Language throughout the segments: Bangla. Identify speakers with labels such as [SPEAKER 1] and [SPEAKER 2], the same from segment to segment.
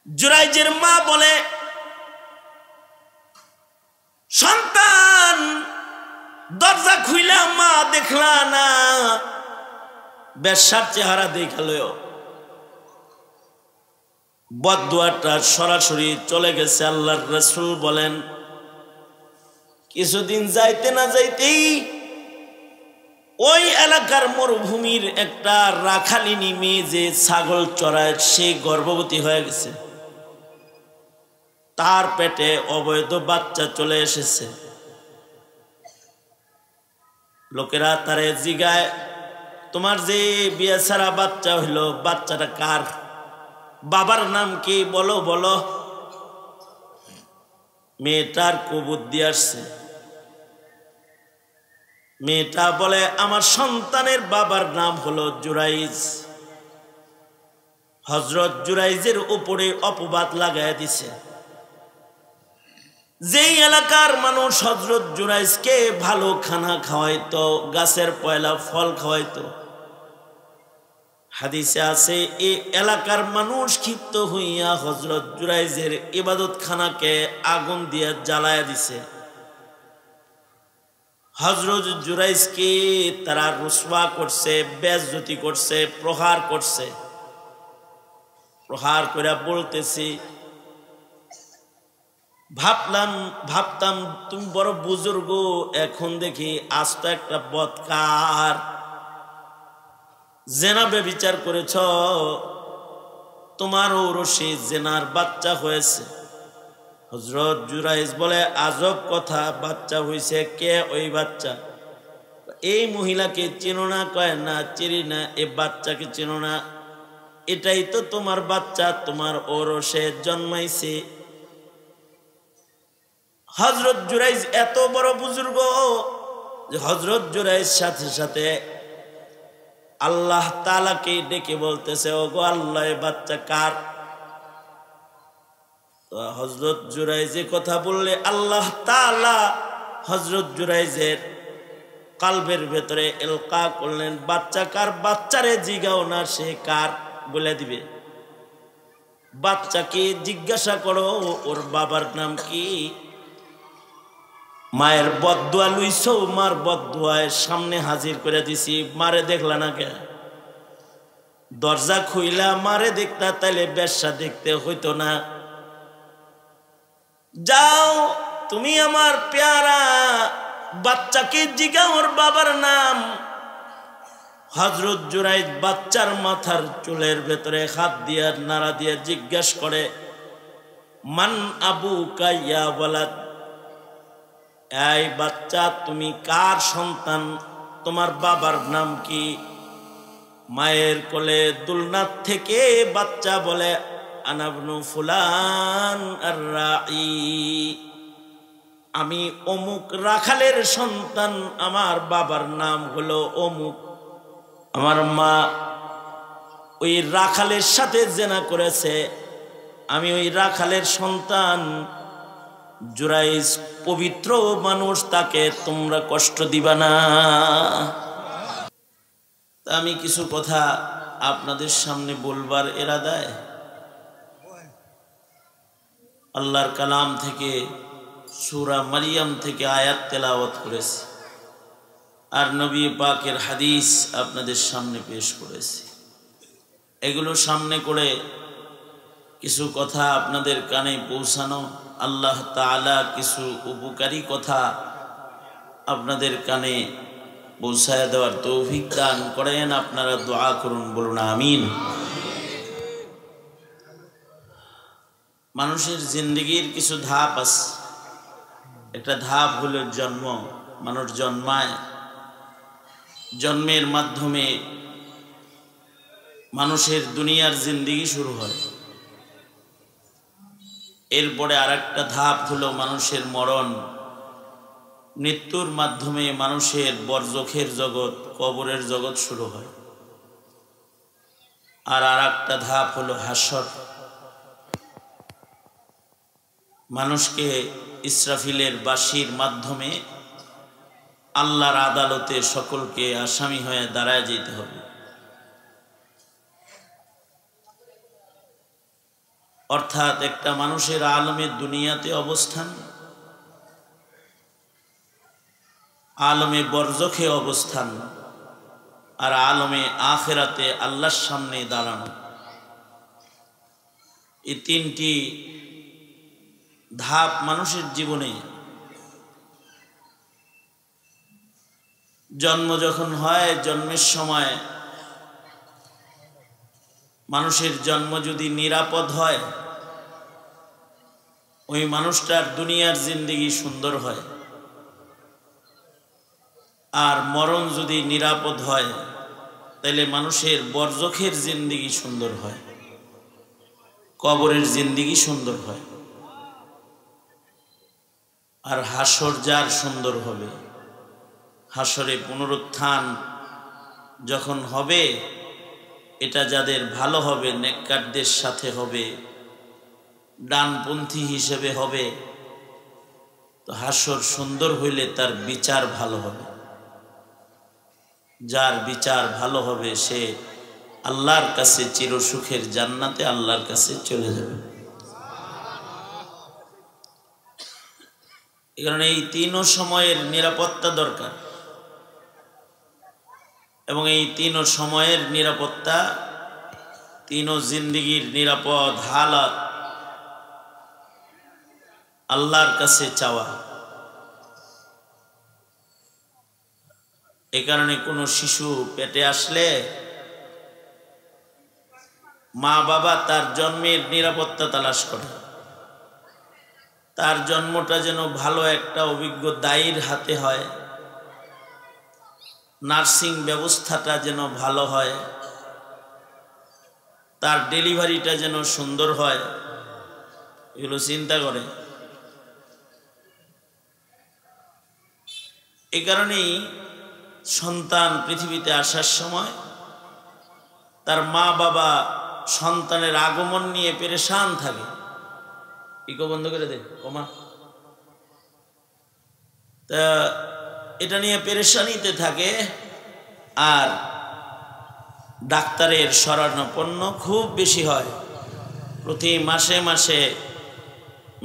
[SPEAKER 1] জুরাইজের মা বলে, সন্তান দরজা খুইলা মা দেখলা না, বেশ্যার চেহারা দেখালো। বদদুয়াটা সরাসরি চলে গেছে। আল্লাহর রাসূল বলেন, কিছুদিন যাইতে না যাইতেই ওই এলাকার মরুভূমির একটা রাখালিনী মেয়ে যে ছাগল চড়ায়, সে গর্ভবতী হয়ে গেছে। তার পেটে অবৈধ বাচ্চা চলে এসেছে। লোকেরা তারে জিগায়, তোমার যে বিয়ে ছাড়া বাচ্চা হইল, বাচ্চাটা কার? বাবার নাম কি? বলো বলো। মেয়েটার কুবুদ্ধি আসছে। মেয়েটা বলে, আমার সন্তানের বাবার নাম হলো জুরাইজ। হযরত জুরাইজের উপরে অপবাদ লাগায় দিছে। যেই এলাকার মানুষ হযরত জুরাইজকে ভালো খানা খাওয়াইতো, গাছের পয়লা ফল খাওয়াইতো, হাদিসে আছে এই এলাকার মানুষ ক্ষিপ্ত হইয়া হযরত জুরাইজের ইবাদত খানাকে আগুন দিয়ে জ্বালায়া দিছে। হযরত জুরাইজকে তারা রুসওয়া করছে, বেইজ্জতি করছে, প্রহার করছে। প্রহার করে বলতেছি, ভাবতাম তুমি বড় বুজুর্গ, এখন দেখি আস্ত একটা বদকার। জেনা ব্যভিচার করেছ, তোমার ঔরসে জেনার বাচ্চা হয়েছে। হযরত জুরাইজ বলে, আজব কথা, বাচ্চা হয়েছে? কে ওই বাচ্চা? এই মহিলাকে চেনো না? কয় না, চিনি না। এই বাচ্চাকে চেনো না? এটাই তো তোমার বাচ্চা, তোমার ঔরসে জন্মাইছে। হযরত জুরাইজ এত বড় বুজুর্গ যে হযরত জুরাইজ সাথে সাথে আল্লাহ তাআলাকে ডেকে বলতেছে, ওগো আল্লাহ, এই বাচ্চা কার? তো হযরত জুরাইজে কথা বললে আল্লাহ তাআলা হযরত জুরাইজের কালবের ভেতরে ইলকা করলেন, বাচ্চা কার? বাচ্চারে জিগাও না, সে কার বলে দিবে। বাচ্চাকে জিজ্ঞাসা করো ওর বাবার নাম কি। মায়ের বদদুয়া লইছো, মার বদদুয়ায় সামনে হাজির করে দিছি। মারে দেখলা না কে? দরজা খুইলা মারে দেখতা, তাইলে বেশ্যা দেখতে হইতো না। যাও, তুমি আমার পেয়ারা বাচ্চাকে জিগাও ওর বাবার নাম। হযরত জুরাইজ বাচ্চার মাথার চুলের ভেতরে হাত দিয়া নাড়া দিয়ে জিজ্ঞাস করে, মান আবুকা ইয়া ওয়ালাদ? এই বাচ্চা, তুমি কার সন্তান? তোমার বাবার নাম কি? মায়ের কোলে দুলনাথ থেকে বাচ্চা বলে, আনা ইবনু ফুলান আর-রাঈ, আমি অমুক রাখালের সন্তান, আমার বাবার নাম হলো অমুক। আমার মা ওই রাখালের সাথে জেনা করেছে, আমি ওই রাখালের সন্তান। জুরাইজ পবিত্র মানুষ, তাকে তোমরা কষ্ট দিবা না। আমি কিছু কথা আপনাদের সামনে বলবার ইরাদায় আল্লাহর কালাম থেকে সূরা মারিয়াম থেকে আয়াত তেলাওয়াত করেছি, আর নবী পাকের হাদিস আপনাদের সামনে পেশ করেছি। এগুলো সামনে করে কিছু কথা আপনাদের কানে পৌঁছানো, আল্লাহ তাআলা কিছু উপকারী কথা আপনাদের কানে পৌঁছায় দেওয়ার তৌফিক দান করেন। আপনারা দোয়া করুন, বলুন আমিন। মানুষের জিন্দেগির কিছু ধাপ আছে। একটা ধাপ হলো জন্ম। মানুষ জন্মায়, জন্মের মাধ্যমে মানুষের দুনিয়ার জিন্দেগি শুরু হয়। এরপরে আরেকটা ধাপ হলো মানুষের মরণ। মৃত্যুর মাধ্যমে মানুষের বরজখের জগৎ, কবরের জগৎ শুরু হয়। আর আরেকটা ধাপ হলো হাসর। মানুষকে ইসরাফিলের বাঁশির মাধ্যমে আল্লাহর আদালতে সকলকে আসামি হয়ে দাঁড়ায় যেতে হবে। অর্থাৎ একটা মানুষের আলমে দুনিয়াতে অবস্থান, আলমে বরজখে অবস্থান, আর আলমে আখিরাতে আল্লাহর সামনে দাঁড়ানো। এই তিনটি ধাপ মানুষের জীবনে। জন্ম যখন হয়, জন্মের সময় মানুষের জন্ম যদি নিরাপদ হয়, ওই মানুষটার দুনিয়ার জিন্দেগি সুন্দর হয়। আর মরণ যদি নিরাপদ হয়, তাহলে মানুষের বরজখের জিন্দেগি সুন্দর হয়, কবরের জিন্দেগি সুন্দর হয়। আর হাসর যার সুন্দর হবে, হাসরে পুনরুত্থান যখন হবে, এটা যাদের ভালো হবে, নেককারদের সাথে হবে, ডানপন্থী হিসেবে হবে, তো হাসর সুন্দর হইলে তার বিচার ভালো হবে। যার বিচার ভালো হবে সে আল্লাহর কাছে চিরসুখের জান্নাতে আল্লাহর কাছে চলে যাবে। এই কারণে এই তিনও সময়ের নিরাপত্তা দরকার, এবং এই তিনও সময়ের নিরাপত্তা, তিনও জিন্দেগির নিরাপদ হালাত আল্লাহর কাছে চাওয়া। এ কারণে কোনো শিশু পেটে আসলে মা বাবা তার জন্মের নিরাপত্তা তালাশ করে, তার জন্মটা যেন ভালো একটা অভিজ্ঞ দায়ীর হাতে হয়, নার্সিং ব্যবস্থাটা যেন ভালো হয়, তার ডেলিভারিটা যেন সুন্দর হয়, এগুলো চিন্তা করে। এ কারণেই সন্তান পৃথিবীতে আসার সময় তার মা বাবা সন্তানের আগমন নিয়ে পেরেশান থাকে। ইকো বন্ধ করে দে ওমা। তা এটা নিয়ে পেরেশানিতে থাকে, আর ডাক্তারের শরণাপন্ন খুব বেশি হয়। প্রতি মাসে মাসে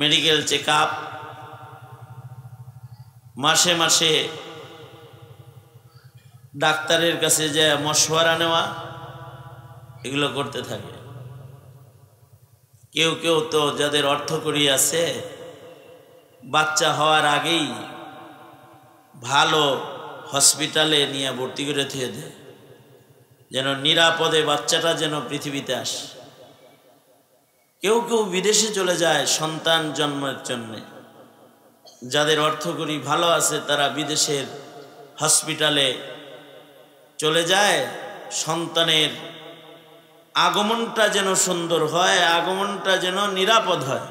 [SPEAKER 1] মেডিকেল চেক আপ, মাসে মাসে ডাক্তারের কাছে যে মশওয়ারা নেওয়া, এগুলো করতে থাকে। কেউ কেউ তো যাদের অর্থকড়ি আছে, বাচ্চা হওয়ার আগেই ভালো হসপিটালে নিয়ে ভর্তি করে থুয়ে দেয়, যেন নিরাপদে বাচ্চাটা যেন পৃথিবীতে আসে। কেউ কেউ বিদেশে চলে যায় সন্তান জন্মের জন্য। যাদের অর্থকড়ি ভালো আছে তারা বিদেশের হসপিটালে চলে যায়, সন্তানের আগমনটা যেন সুন্দর হয়, আগমনটা যেন নিরাপদ হয়।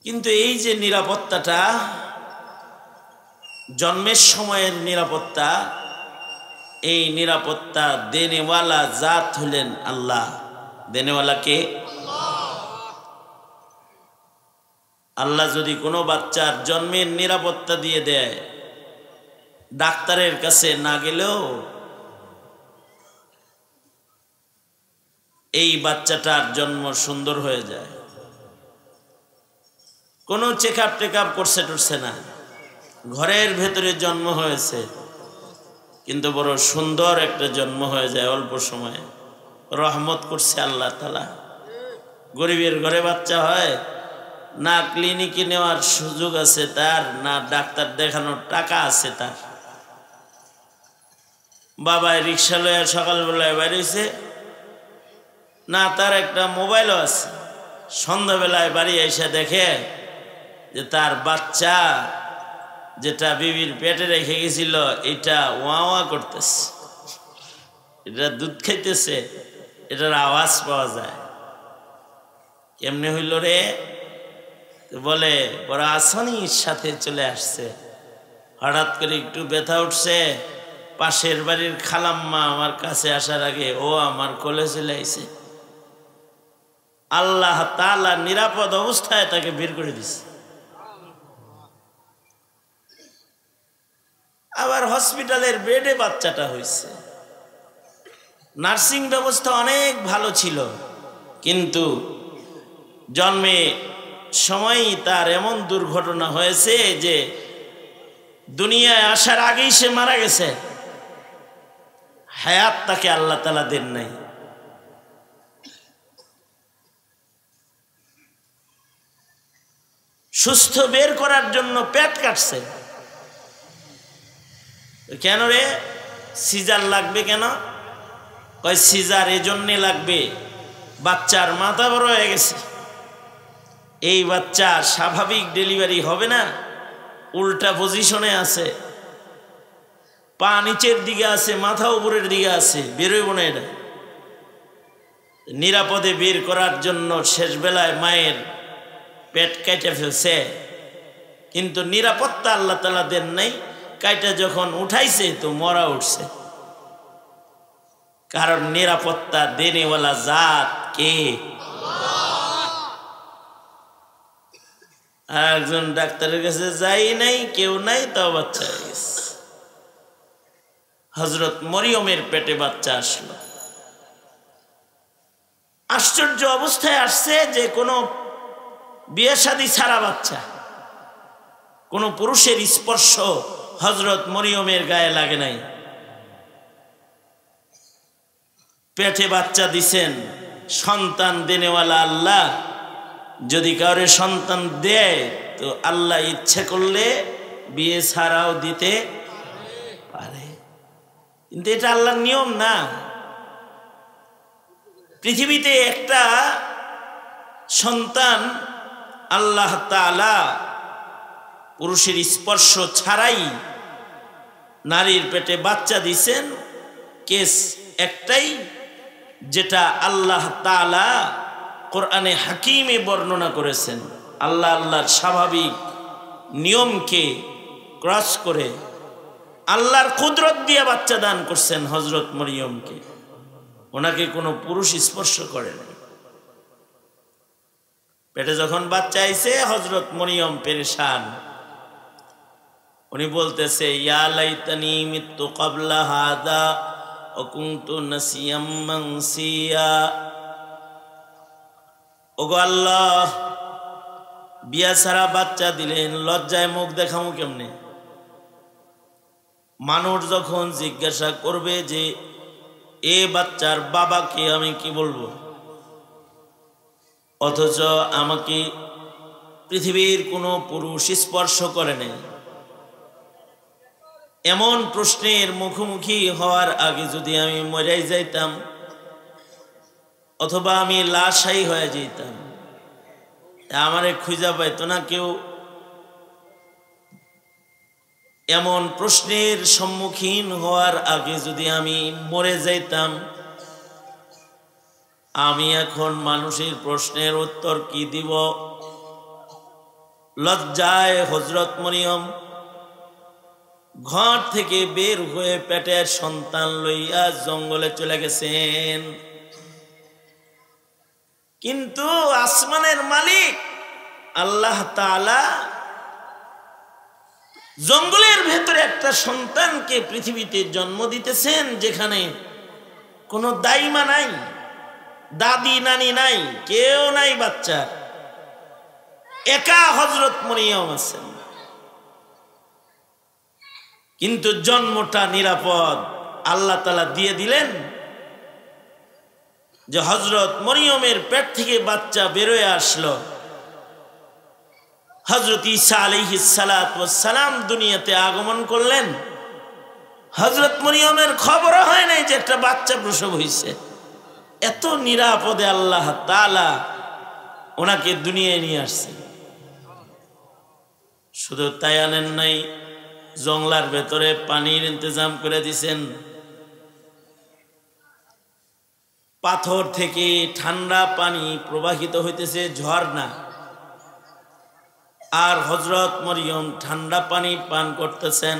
[SPEAKER 1] কিন্তু এই যে নিরাপত্তাটা, জন্মের সময়ের নিরাপত্তা, এই নিরাপত্তা দেনেওয়ালা জাত হলেন আল্লাহ। দেনেওয়ালা কে? আল্লাহ যদি কোনো বাচ্চার জন্মের নিরাপত্তা দিয়ে দেয়, ডাক্তারের কাছে না গেলেও এই বাচ্চাটার জন্ম সুন্দর হয়ে যায়। কোনো চেক আপ টেক আপ করছে টরছে না, ঘরের ভেতরে জন্ম হয়েছে, কিন্তু বড় সুন্দর একটা জন্ম হয়ে যায় অল্প সময়ে। রহমত করছে আল্লাহ তাআলা। গরিবের ঘরে বাচ্চা হয়, না ক্লিনিকে নেওয়ার সুযোগ আছে তার, না ডাক্তার দেখানোর টাকা আছে তার। বাবায় রিক্সা লইয়া সকালবেলায় বেরিয়েছে, না তার একটা মোবাইলও আছে, সন্ধ্যাবেলায় বাড়ি এসে দেখে যে তার বাচ্চা যেটা বিবির পেটে রেখে গেছিল এটা ওয়া ওয়া করতেছে, এটা দুধ খাইতেছে, এটার আওয়াজ পাওয়া যায়। কেমনে হইল রে? বলে বড় আসানির সাথে চলে আসছে। হঠাৎ করে একটু ব্যথা উঠছে, পাশের বাড়ির খালাম্মা আমার কাছে আসার আগে ও আমার কোলে চলে আইছে। আল্লাহ তাআলা নিরাপদ অবস্থায় তাকে বের করে দিছে। আবার হসপিটালের বেডে বাচ্চাটা হয়েছে। নার্সিং ব্যবস্থা অনেক ভালো ছিল, কিন্তু জন্মে সময়ই তার এমন দুর্ঘটনা হয়েছে যে দুনিয়ায় আসার আগেই সে মারা গেছে। হায়াত তাকে আল্লাহ তাআলা দেন নাই। সুস্থ বের করার জন্য পেট কাটছে। কেন রে, সিজার লাগবে কেন? কয় সিজার এজন্যে লাগবে, বাচ্চার মাথা বড় হয়ে গেছে, এই বাচ্চা স্বাভাবিক ডেলিভারি হবে না, উল্টা পজিশনে আছে, পা নিচের দিকে আছে, মাথা উপরের দিকে আছে, বেরোইব না। এটা নিরাপদে বের করার জন্য শেষ বেলায় মায়ের পেট কেটে ফেলছে, কিন্তু নিরাপত্তা আল্লাহ তাআলা দেন নাই। কাইটা যখন উঠাইছে তো মরা উঠছে, কারণ নিরাপত্তা দেনেওয়ালা জাত কে? আর একজন ডাক্তারের কাছে যাই নাই, কেউ নাই, তাও বাচ্চা হয়ে গেছে। হযরত মরিয়মের পেটে বাচ্চা আসলো। আশ্চর্য অবস্থায় আসছে যে কোনো বিয়ে শাদী ছাড়া বাচ্চা, কোনো পুরুষের স্পর্শ হযরত মরিয়মের গায়ে লাগে নাই। পেটে বাচ্চা দিছেন, সন্তান দেনেওয়ালা আল্লাহ যদি কাউরে সন্তান দেয় তো আল্লাহ ইচ্ছে করলে বিয়ে ছাড়াও দিতে পারে, কিন্তু এটা আল্লাহর নিয়ম না। পৃথিবীতে একটা সন্তান আল্লাহ তাআলা পুরুষের স্পর্শ ছাড়াই নারীর পেটে বাচ্চা দিছেন, কেস একটাই, যেটা আল্লাহ তাআলা কোরআনে হাকিমে বর্ণনা করেছেন। আল্লাহ আল্লাহর স্বাভাবিক নিয়মকে ক্রস করে আল্লাহর কুদরত দিয়ে বাচ্চা দান করছেন হযরত মরিয়মকে। ওনাকে কোনো পুরুষ স্পর্শ করে নাই। পেটে যখন বাচ্চা আইছে হযরত মরিয়ম পেরেশান। উনি বলতেছে, ইয়া লাইতানি মিতু ক্বাবলা হাদা ওয়া কুনতু নাসিয়াম মানসিয়া। ওগো আল্লাহ, বিয়া ছাড়া বাচ্চা দিলেন, লজ্জায় মুখ দেখামু কেমনে? মানুষ যখন জিজ্ঞাসা করবে যে এ বাচ্চার বাবাকে, আমি কি বলবো? অথচ আমাকে পৃথিবীর কোনো পুরুষ স্পর্শ করে নাই। এমন প্রশ্নের মুখোমুখি হওয়ার আগে যদি আমি মরে যাইতাম অথবা আমি লাশাই হয়ে যেতাম, আমারে খুঁজা পাইতো না কেউ। এমন প্রশ্নের সম্মুখীন হওয়ার আগে যদি আমি মরে যাইতাম, আমি এখন মানুষের প্রশ্নের উত্তর কি দিব? লজ্জায় হযরত মরিয়ম ঘর থেকে বের হয়ে পেটের সন্তান লইয়া জঙ্গলে চলে গেছেন। কিন্তু আসমানের মালিক আল্লাহ তাআলা জঙ্গলের ভেতরে একটা সন্তানকে পৃথিবীতে জন্ম দিতেছেন, যেখানে কোনো দাইমা নাই, দাদি নানি নাই, কেউ নাই, বাচ্চা একা হযরত মরিয়ম আছেন। কিন্তু জন্মটা নিরাপদ আল্লাহ তাআলা দিয়ে দিলেন, যে হযরত মরিয়মের পেট থেকে বাচ্চা বেরোয় আসলো। হযরত ঈসা আলাইহিস সালাতু ওয়াস সালাম দুনিয়াতে আগমন করলেন। হযরত মরিয়মের খবর হয় নাই যে একটা বাচ্চা প্রসব হয়েছে। এত নিরাপদে আল্লাহ তাআলা ওনাকে দুনিয়ায় নিয়ে আসছেন। শুধু তাই আনেন নাই, জংলার ভেতরে পানির ইন্তজাম করে দিয়েছেন। পাথর থেকে ঠান্ডা পানি প্রবাহিত হইতেছে, ঝর্ণা। আর হযরত মরিয়ম ঠান্ডা পানি পান করতেছেন।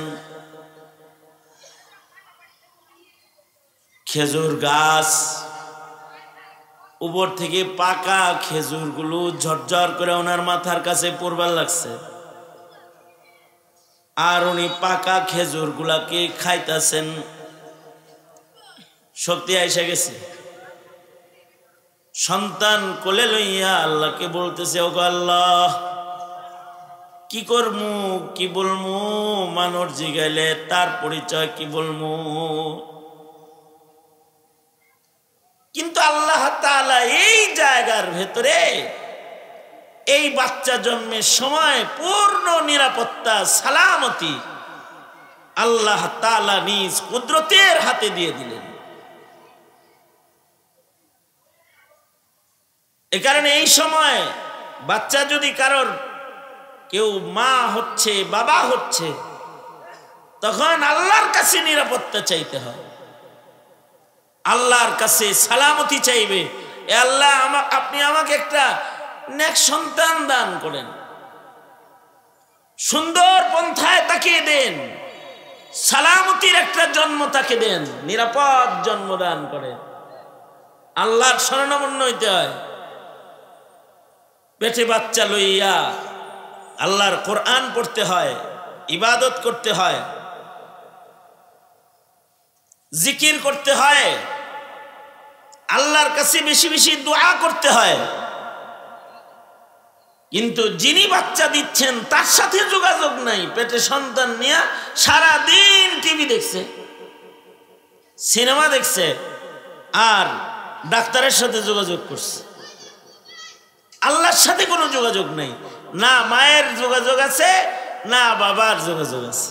[SPEAKER 1] খেজুর গাছ, উপর থেকে পাকা খেজুরগুলো ঝরঝর করে ওনার মাথার কাছে পড়বার লাগছে। আর উনি পাকা খেজুরগুলাকে খাইতেছেন। শক্তি আইসা গেছে। সন্তান কোলে লইয়া আল্লাহকে বলতেছে, ওগো আল্লাহ, কি করমু, কি বলমু? মানুষ জিগাইলে তার পরিচয় কি বলমু? কিন্তু আল্লাহ তাআলা এই জায়গার ভেতরে এই বাচ্চা জন্মের সময় পূর্ণ নিরাপত্তা, সালামতি আল্লাহ তাআলা নিজ কুদরতের হাতে দিয়ে দিলেন। এ কারণে এই সময় বাচ্চা যদি কারোর কেউ মা হচ্ছে, বাবা হচ্ছে, তখন আল্লাহর কাছে নিরাপত্তা চাইতে হয়, আল্লাহর কাছে সালামতি চাইবে। এ আল্লাহ, আপনি আমাকে একটা নেক সন্তান দান করেন, সুন্দর পন্থায় তাকিয়ে দেন, সালামতির একটা জন্ম তাকে দেন, নিরাপদ জন্ম দান করেন। আল্লাহর শরণাপন্ন হইতে হয়। পেটে বাচ্চা লইয়া আল্লাহর কোরআন পড়তে হয়, ইবাদত করতে হয়, জিকির করতে হয়, আল্লাহর কাছে বেশি বেশি দোয়া করতে হয়। কিন্তু যিনি বাচ্চা দিচ্ছেন তার সাথে যোগাযোগ নাই, পেটে সন্তান নিয়ে সারাদিন টিভি দেখছে, সিনেমা দেখছে, আর ডাক্তারের সাথে যোগাযোগ করছে। আল্লাহর সাথে কোনো যোগাযোগ নেই, না মায়ের যোগাযোগ আছে, না বাবার যোগাযোগ আছে।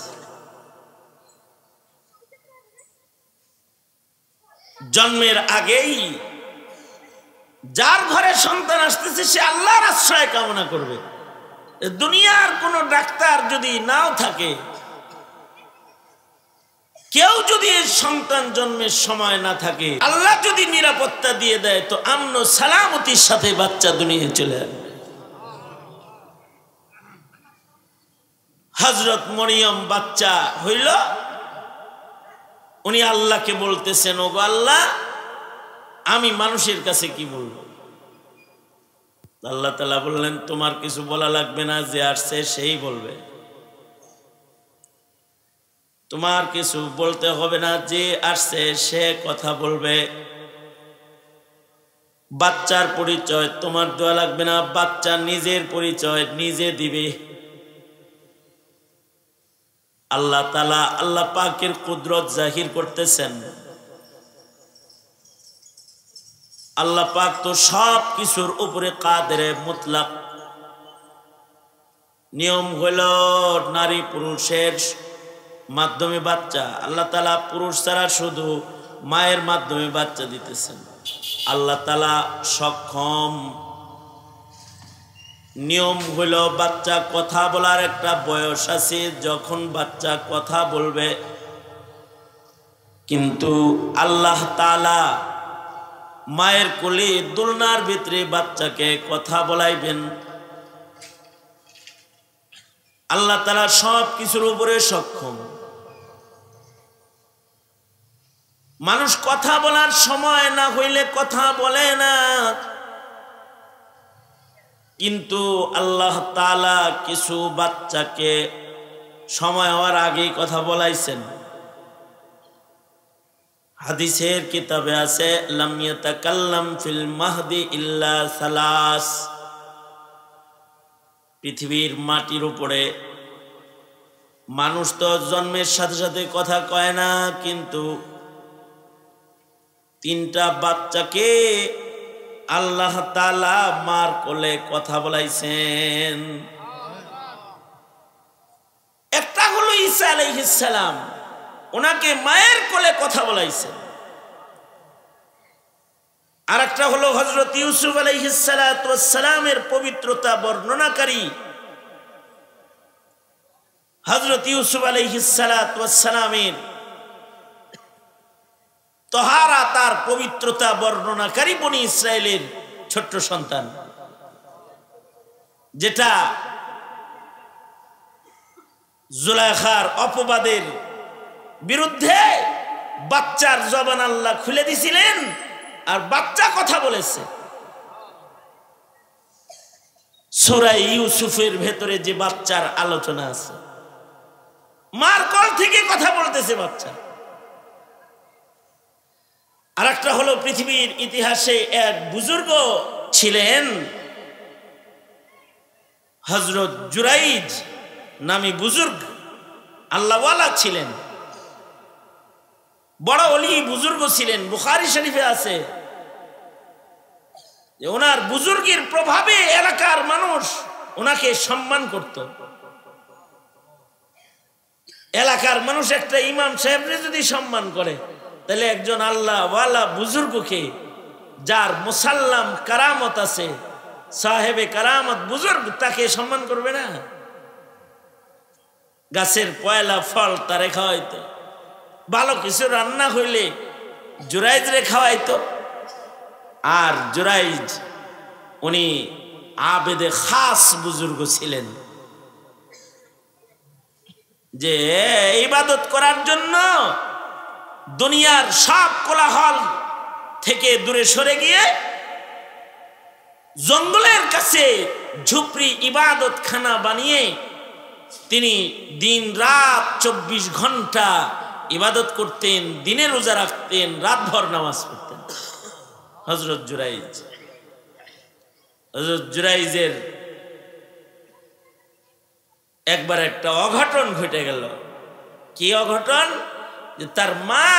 [SPEAKER 1] জন্মের আগেই যার ঘরে সন্তান আসতেছে সে আল্লাহর আশ্রয় কামনা করবে। দুনিয়ার কোন ডাক্তার যদি নাও থাকে, কেউ যদি সন্তান জন্মের সময় না থাকে, আল্লাহ যদি নিরাপত্তা দিয়ে দেয়, তো আমন সালামতির সাথে বাচ্চা দুনিয়ায় চলে আসবে। হযরত মরিয়ম বাচ্চা হইল, উনি আল্লাহকে বলতেছেন, ওগো আল্লাহ, আমি মানুষের কাছে কি বলবো? আল্লাহ তাআলা বললেন, তোমার কিছু বলা লাগবে না, যে আসছে সেই বলবে। তোমার কিছু বলতে হবে না, যে আসছে সে কথা বলবে। বাচ্চার পরিচয় তোমার দেওয়া লাগবে না, বাচ্চা নিজের পরিচয় নিজে দিবে। আল্লাহ তাআলা, আল্লাহ পাকের কুদরত জাহির করতেছেন। আল্লাহ পাক তো সব কিছুর উপরে কাদের মুতলাক। নিয়ম হইল নারী পুরুষের মাধ্যমে বাচ্চা, আল্লাহ তাআলা পুরুষ ছাড়া শুধু মায়ের মাধ্যমে বাচ্চা দিতেছেন। আল্লাহ তাআলা সক্ষম। নিয়ম হইল বাচ্চা কথা বলার একটা বয়স আছে, যখন বাচ্চা কথা বলবে। কিন্তু আল্লাহ তাআলা মায়ের কোলে দোলনার ভিতরে বাচ্চাকে কথা বলাইবেন। আল্লাহ তাআলা সব কিছুর উপরে সক্ষম। মানুষ কথা বলার সময় না হইলে কথা বলে না, কিন্তু আল্লাহ তাআলা কিছু বাচ্চাকে সময় হওয়ার আগেই কথা বলাইছেন। হাদিসের কিতাবে আছে, লাম ইয়াতাকাল্লাম ফিল মাহদি ইল্লা সালাস। পৃথিবীর মাটির উপরে মানুষ তো জন্মের সাথে সাথে কথা কয় না, কিন্তু 3টা বাচ্চাকে আল্লাহ তাআলা মার কোলে কথা বলাইছেন। একটা হলো ঈসা আলাইহিস সালাম, ওনাকে মায়ের কোলে কথা বলাইছেন। আর একটা হলো হযরত ইউসুফ আলাইহিস সালাতু ওয়াস সালামের পবিত্রতা বর্ণনাকারী হযরত ইউসুফ আলাইহিস সালাতু ওয়াস সালামের তাহারা, তার পবিত্রতা বর্ণনাকারী বনি ইসরাইলের ছোট্ট সন্তান, যেটা জুলাইখার অপবাদের বিরুদ্ধে বাচ্চার জবান আল্লাহ খুলে দিছিলেন, আর বাচ্চা কথা বলেছে। সূরা ইউসুফের ভেতরে যে বাচ্চার আলোচনা আছে, মার কোল থেকে কথা বলতেছে বাচ্চা। আর একটা হলো পৃথিবীর ইতিহাসে এক বুজুর্গ ছিলেন হযরত জুরাইজ নামী বুজুর্গ, আল্লাহওয়ালা ছিলেন, বড় ওলি বুজুর্গ ছিলেন। বুখারী শরীফে আছে যে ওনার বুজুর্গের প্রভাবে এলাকার মানুষ ওনাকে সম্মান করত। এলাকার মানুষ একটা ইমাম সাহেবকে যদি সম্মান করে, তাহলে একজন আল্লাহওয়ালা বুজুর্গকে, যার মুসাল্লাম কারামত আছে, সাহেবে কারামত বুজুর্গ, তাকে সম্মান করবে না? গাছের পয়লা ফল তারে খাওয়াইতো, ভালো কিছু রান্না হইলে জুরাইজ রে খাওয়াইতো। আর জুরাইজ উনি আবেদে খাস বুজুর্গ ছিলেন, যে ইবাদত করার জন্য দুনিয়ার সব কোলাহল থেকে দূরে সরে গিয়ে জঙ্গলের কাছে ঝুপড়ি ইবাদত খানা বানিয়ে তিনি দিন রাত 24 ঘন্টা ইবাদত করতেন, দিনে রোজা রাখতেন, রাতভর নামাজ পড়তেন হযরত জুরাইজ। হযরত জুরাইজের একবার একটা অঘটন ঘটে গেল। কি অঘটন? যে তার মা,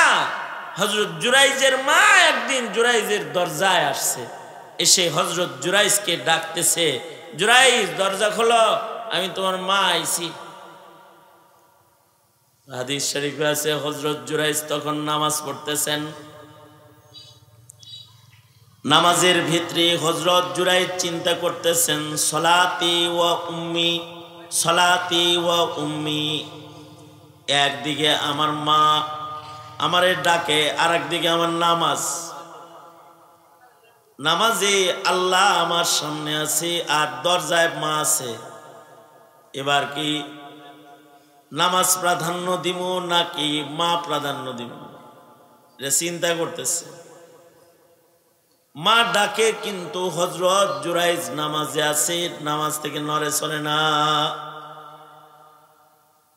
[SPEAKER 1] হযরত জুরাইজের মা একদিন জুরাইজের দরজায় আসছে, এসে হযরত জুরাইজকে ডাকতেছে, জুরাইজ দরজা খোলো, আমি তোমার মা আইছি। হাদিস শরীফে আছে হযরত জুরাইজ তখন নামাজ পড়তেছেন। নামাজের ভিতরে হযরত জুরাইজ চিন্তা করতেছেন, সলাতি ওয়া উম্মি, সলাতি ওয়া উম্মি। একদিকে আমার মা আমারে ডাকে, আর একদিকে আমার নামাজ। নামাজে আল্লাহ আমার সামনে আছে আর দরজায় মা আছে। এবার কি নামাজ প্রাধান্য দিব নাকি মা প্রাধান্য দিব, এটা চিন্তা করতেছে। মা ডাকে, কিন্তু হযরত জুরাইজ নামাজে আছে, নামাজ থেকে নড়ে চলে না।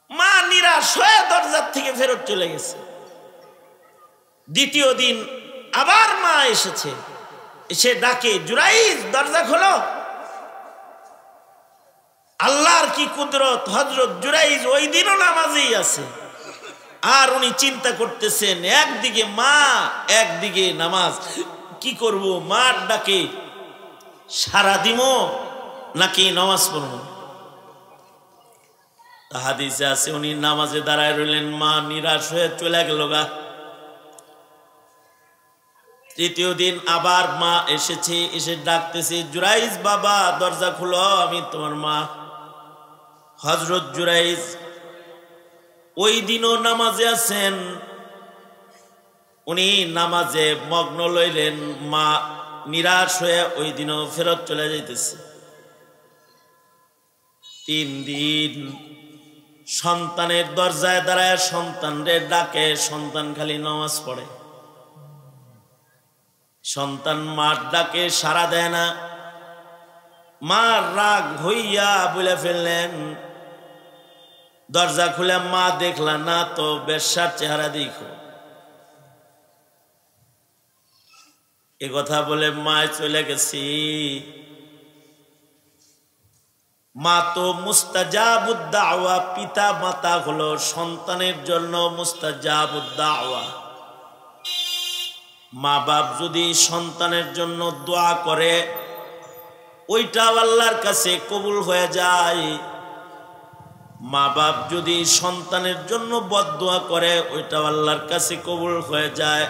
[SPEAKER 1] মা নিরাশ হয়ে দরজার থেকে ফেরত চলে গেছে। দ্বিতীয় দিন আবার মা এসেছে, এসে ডাকে, জুরাইজ দরজা খোলো। আল্লাহর কি কুদরত, হযরত জুরাইজ ওই দিনও নামাজেই আছে। আর উনি চিন্তা করতেছেন, একদিকে মা একদিকে নামাজ, কি করব? মার ডাকে সারা দিব নাকি নামাজ পড়ব? হাদিসে আছে উনি নামাজে দাঁড়ায় রইলেন, মা নিরাশ হয়ে চলে গেল গা। তৃতীয় দিন আবার মা এসেছে, এসে ডাকতেছে, জুরাইজ বাবা দরজা খুলো, আমি তোমার মা। হযরত জুরাইজ ওই দিনও নামাজে আছেন, উনি নামাজে মগ্ন লইলেন। মা নিরাশ হয়ে ওই দিনও ফেরত চলে যাইতেছে। 3 দিন সন্তানের দরজায় দাঁড়ায় সন্তানরে ডাকে, সন্তান খালি নামাজ পড়ে। সন্তান মার ডাকে সাড়া দেয় না। মা রাগ হইয়া বলে ফেললেন, দরজা খুলে মা দেখলা না তো, বেশ্যার চেহারা দেখো। এ কথা বলে মা চলে গেছি। মা তো মুস্তাজাবুদ দাওয়া, পিতা মাতা হলো সন্তানের জন্য মুস্তাজাবুদ দাওয়া। মা বাপ যদি সন্তানের জন্য দোয়া করে, ওইটা আল্লাহর কাছে কবুল হয়ে যায়। মা বাপ যদি সন্তানের জন্য বদদোয়া করে, ওইটা আল্লাহর কাছে কবুল হয়ে যায়।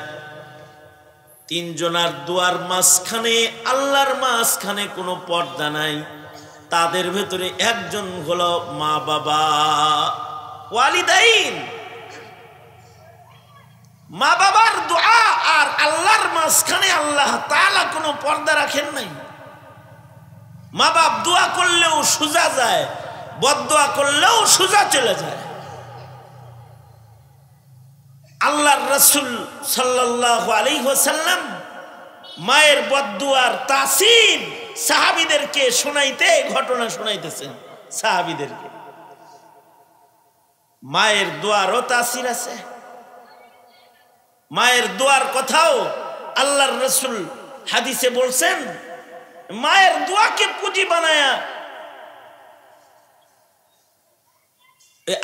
[SPEAKER 1] 3 জনার দোয়ার মাঝখানে, আল্লাহর মাঝখানে কোনো পর্দা নাই। তাদের ভেতরে একজন হলো মা বাবা, ওয়ালিদাইন। মা বাবার দোয়া আর আল্লাহর মাঝখানে আল্লাহ তাআলা কোনো পর্দা রাখেন নাই। মা বাপ দোয়া করলেও সোজা যায়, বদদোয়া করলেও সোজা চলে যায়। আল্লাহর রাসূল সাল্লাল্লাহু আলাইহি ওয়াসাল্লাম মায়ের বদদুয়ার তাসির সাহাবীদেরকে শোনাইতে, ঘটনা শোনাইতেছেন সাহাবীদেরকে। মায়ের দোয়ারও তাসির আছে, মায়ের দোয়ার কথাও আল্লাহর রাসূল হাদিসে বলছেন মায়ের দোয়াকে পুঁজি বানায়া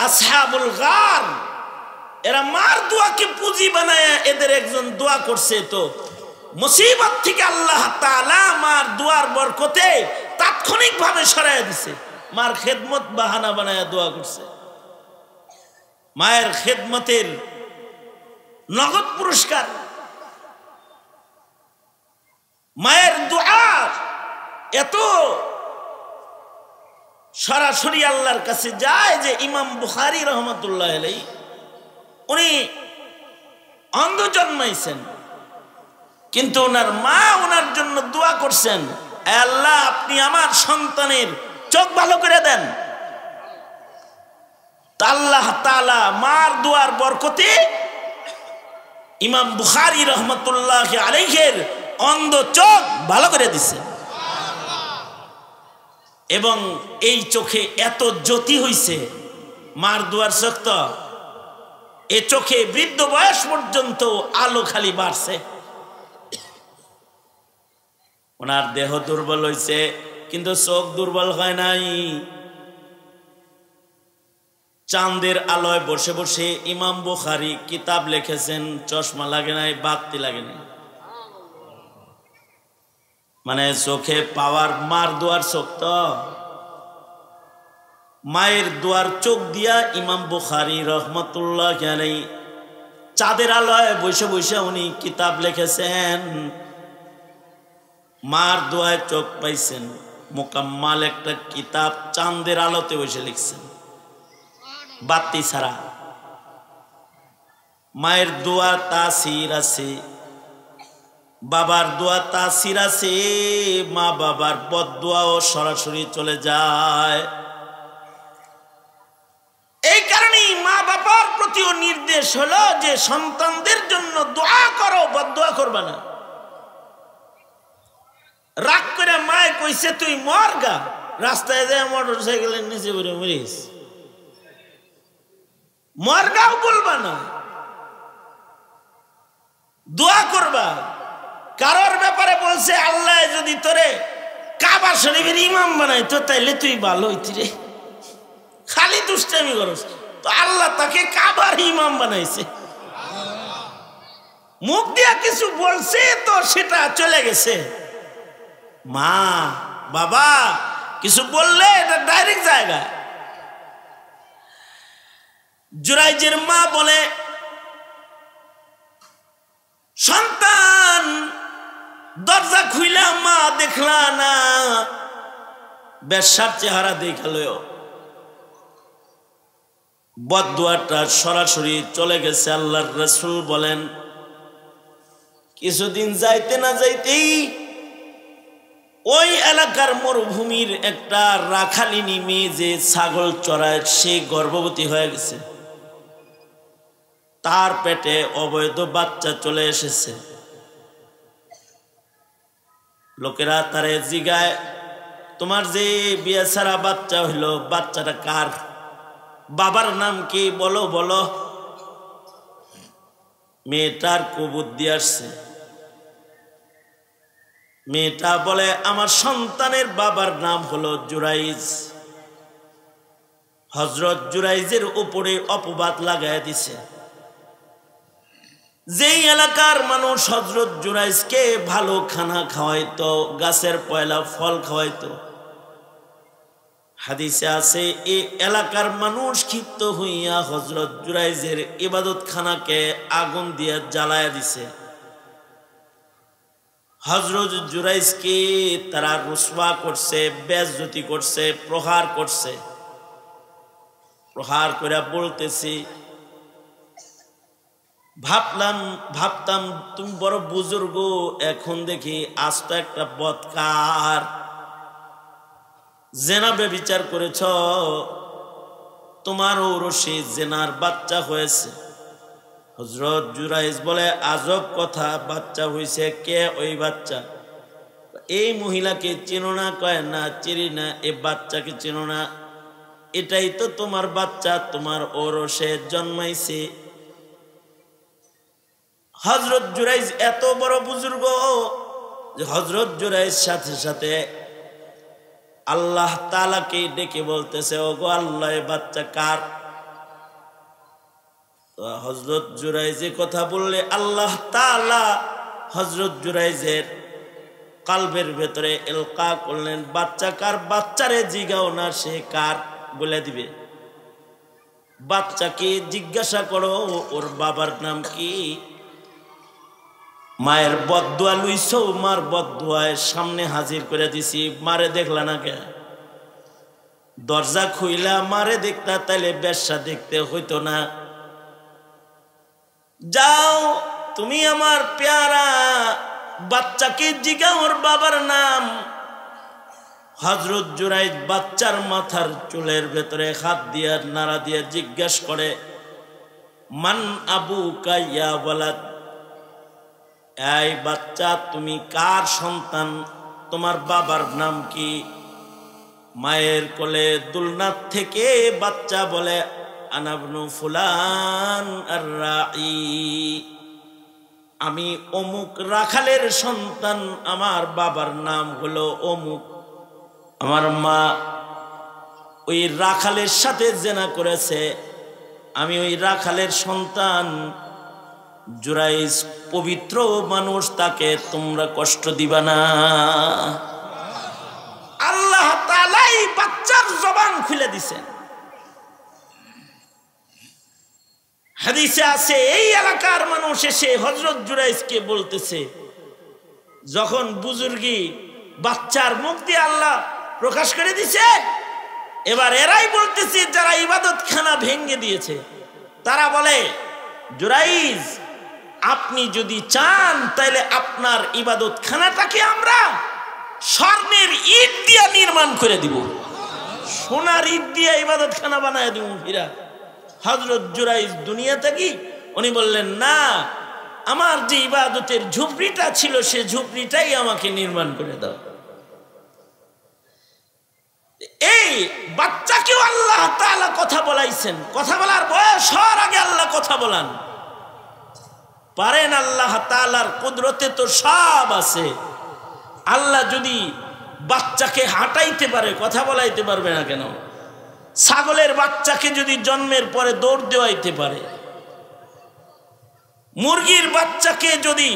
[SPEAKER 1] আসহাবুল গার এরা মার দোয়াকে পুঁজি বানায়া এদের একজন দোয়া করছে, তো মুসিবত থেকে আল্লাহ তাআলা মার দোয়ার বরকতে তাৎক্ষণিকভাবে সরাইয়া দিছে। মার খেদমত বাহানা বানায়া দোয়া করছে, মায়ের খেদমতের নগদ পুরস্কার। মায়ের দোয়া এত সরাসরি আল্লাহর কাছে যায় যে ইমাম বুখারী রহমতুল্লাহ আলাইহি উনি অন্ধ জন্মাইছেন, কিন্তু ওনার মা ওনার জন্য দোয়া করছেন, আল্লাহ আপনি আমার সন্তানের চোখ ভালো করে দেন। আল্লাহ তাআলা মার দোয়ার বরকতে ইমাম বুখারী রহমতুল্লাহ আলাইহির অন্ধ চোখ ভালো করে দিছে, এবং এই চোখে এত জ্যোতি হইছে, মার দোয়ার চোখ তো এ চোখে বৃদ্ধ বয়স পর্যন্ত আলো খালি বাড়ছে। ওনার দেহ দুর্বল হইছে কিন্তু চোখ দুর্বল হয় নাই। চাঁদের আলোয় বসে বসে ইমাম বুখারী কিতাব লিখেছেন, চশমা লাগে নাই, বাতি লাগে নাই, মানে চোখে পাওয়ার মার দোয়ার চোখ তো। মায়ের দোয়ার চোখ দিয়া ইমাম বুখারী রহমতুল্লাহ আলাইহি চাঁদের আলোয় বসে বসে উনি কিতাব লিখেছেন, মার দোয়ায় চোখ পাইছেন, মোকাম্মাল একটা কিতাব চাঁদের আলোতে বসে লিখছেন, বাতি ছাড়া। মায়ের দোয়া তাসির আছে, বাবার দোয়া তাসির আছে, মা বাবার বদদোয়াও সরাসরি চলে যায়। এই কারণেই মা বাবার প্রতিও নির্দেশ হলো যে সন্তানদের জন্য দোয়া করো, বদদোয়া করবা না। রাগ করে মায় কইছে তুই মর গা, রাস্তায় যায় মোটর সাইকেলের নিচে পড়ে মরিস, মর গাও বলবা না, দোয়া করবা। কারোর ব্যাপারে বলছে আল্লাহ যদি তোরে কাবা শরীফের ইমাম বানাই তো তাইলে তুই ভালো হইতি রে, খালি দুষ্টামি করস, তো আল্লাহ তাকে কাবার ইমাম বানাইছে। মুখ দিয়া কিছু বলছে তো সেটা চলে গেছে। মা বাবা কিছু বললে এটা ডাইরেক্ট জায়গা। জুরাইজের মা বলে সন্তান দরজা খুইলা মা দেখলা না, বেশ্যার চেহারা দেখালো। বদদুয়াটা সরাসরি চলে গেছে। আল্লাহর রাসূল বলেন কিছুদিন যাইতে না যাইতেই ওই এলাকার মরুভূমির একটা রাখালিনী মেয়ে যে ছাগল চড়ায় সে গর্ভবতী হয়ে গেছে, তার পেটে অবৈধ বাচ্চা চলে এসেছে। লোকেরা তারে জিগায় তোমার যে বিয়ে ছাড়া বাচ্চা হইল বাচ্চাটা কার, বাবার নাম কি বলো বলো। মেয়েটার কুবুদ্ধি আসছে, মেয়েটা বলে আমার সন্তানের বাবার নাম হলো জুরাইজ। হযরত জুরাইজের উপরে অপবাদ লাগায় দিছে। যেই এলাকার মানুষ হযরত জুরাইজকে ভালো খানা খাওয়াইতো, গাছের পয়লা ফল খাওয়াইতো, হাদিসে আছে এই এলাকার মানুষ ক্ষিপ্ত হইয়া হযরত জুরাইজের ইবাদত খানাকে আগুন দিয়ে জ্বালায়া দিছে। হযরত জুরাইজকে তারা রুসওয়া করছে, বেইজ্জতি করছে, প্রহার করছে। প্রহার করে বলতেছি ভাবতাম তুমি বড় বুজুর্গ, এখন দেখি আস্ত একটা বদকার, জেনা ব্যভিচার করেছ, তোমার ঔরসে জেনার বাচ্চা হয়েছে। হযরত জুরাইজ বলে আজব কথা, বাচ্চা হয়েছে, কে ওই বাচ্চা? এই মহিলাকে চেনো না? কয় না চিনি না। এই বাচ্চাকে চেনো না? এটাই তো তোমার বাচ্চা, তোমার ঔরসে জন্মাইছে। হযরত জুরাইজ এত বড় বুজুর্গ যে হযরত জুরাইজ সাথে সাথে আল্লাহ তাআলাকে ডেকে বলতেছে, ওগো আল্লাহ, এই বাচ্চা কার? হযরত জুরাইজে কথা বললে আল্লাহ তাআলা হযরত জুরাইজের কালবের ভেতরে ইলকা করলেন, বাচ্চা কার? বাচ্চারে জিগাও না, সে কার বলে দিবে। বাচ্চাকে জিজ্ঞাসা করো ওর বাবার নাম কি। মায়ের বদদুয়া লইছো, মার বদদুয়ায় সামনে হাজির করে দিছি। মারে দেখলা না কে? দরজা খুইলা মারে দেখতা, তাইলে বেশ্যা দেখতে হইতো না। যাও তুমি আমার প্যারা বাচ্চাকে জিগাও ওর বাবার নাম। হযরত জুরাইজ বাচ্চার মাথার চুলের ভেতরে হাত দিয়া নাড়া দিয়ে জিজ্ঞেস করে, মান আবুকা ইয়া ওয়ালাদ, এই বাচ্চা তুমি কার সন্তান? তোমার বাবার নাম কি? মায়ের কোলে দুলনাথ থেকে বাচ্চা বলে, আনা ইবনু ফুলান আর রাঈ, আমি অমুক রাখালের সন্তান, আমার বাবার নাম হলো অমুক। আমার মা ওই রাখালের সাথে জেনা করেছে, আমি ওই রাখালের সন্তান। জুরাইজ পবিত্র মানুষ, তাকে তোমরা কষ্ট দিবা না। আল্লাহ তাআলাই বাচ্চার জবান খুলে দিছেন। হাদিসে আছে, এই এলাকার মানুষ এসে হযরত জুরাইজকে বলতেছে, যখন বুজুর্গি বাচ্চার মুখ দিয়ে আল্লাহ প্রকাশ করে দিছে, এবার এরাই বলতেছে যারা ইবাদতখানা ভেঙে দিয়েছে, তারা বলে, জুরাইজ আপনি যদি চান তাহলে আপনার ইবাদতখানাটাকে আমরা স্বর্ণের ইট দিয়ে নির্মাণ করে দিব, সোনার ইট দিয়ে ইবাদতখানা বানায় দিব। ফিরা হযরত জুরাইজ দুনিয়া থেকে উনি বললেন, না, আমার যে ইবাদতের ঝুপড়িটা ছিল সে ঝুপড়িটাই আমাকে নির্মাণ করে দাও। এই বাচ্চাকেও আল্লাহ তাআলা কথা বলাইছেন। কথা বলার বয়স হওয়ার আগে আল্লাহ কথা বলান পারেন। আল্লাহ তাআলার কুদরতে তো সব আছে। আল্লাহ যদি বাচ্চাকে হাঁটাইতে পারে, কথা বলাইতে পারবে না কেন? ছাগলের বাচ্চাকে যদি জন্মের পরে দৌড় দেওয়াইতে পারে, মুরগির বাচ্চাকে যদি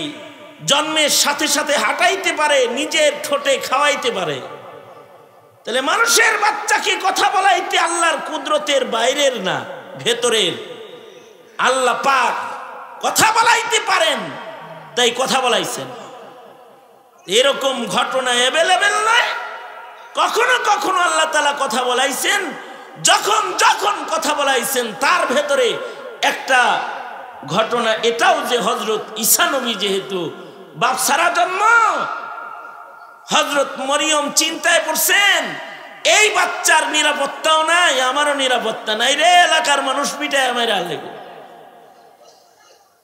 [SPEAKER 1] জন্মের সাথে সাথে হাঁটাইতে পারে, নিজের ঠোঁটে খাওয়াইতে পারে, তাহলে মানুষের বাচ্চাকে কথা বলাইতে আল্লাহর কুদরতের বাইরের না, ভেতরের। আল্লাহ পাক কথা বলাইতে পারেন, তাই কথা বলাইছেন। এরকম ঘটনা অ্যাভেলেবেল নয়। কখনো কখনো আল্লাহ তাআলা কথা বলাইছেন, যখন যখন কথা বলাইছেন তার ভেতরে একটা ঘটনা এটাও যে হযরত ঈসা নবী যেহেতু বাপ সারা জন্ম, হযরত মরিয়ম চিন্তায় পড়ছেন, এই বাচ্চার নিরাপত্তাও নাই, আমারও নিরাপত্তা নাই রে, এলাকার মানুষ পিটায় আমার আলেগো।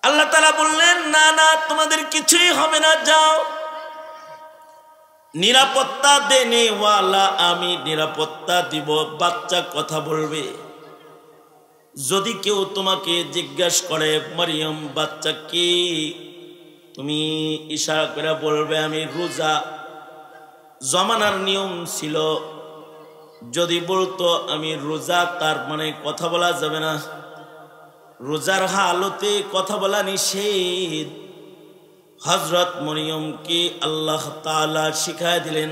[SPEAKER 1] আল্লাহ তাআলা বললেন, না না, তোমাদের কিছুই হবে না, যাও, নিরাপত্তা দেনেওয়ালা আমি, নিরাপত্তা দিব। বাচ্চা কথা বলবে। যদি কেউ তোমাকে জিজ্ঞাসা করে, মরিয়ম বাচ্চা কি, তুমি ইশারা করে বলবে আমি রোজা। জমানার নিয়ম ছিল, যদি বলতো আমি রোজা, তার মানে কথা বলা যাবে না। রোজার হালতে কথা বলা নিষেধ। হযরত মরিয়মকে আল্লাহ তাআলা শিখায় দিলেন,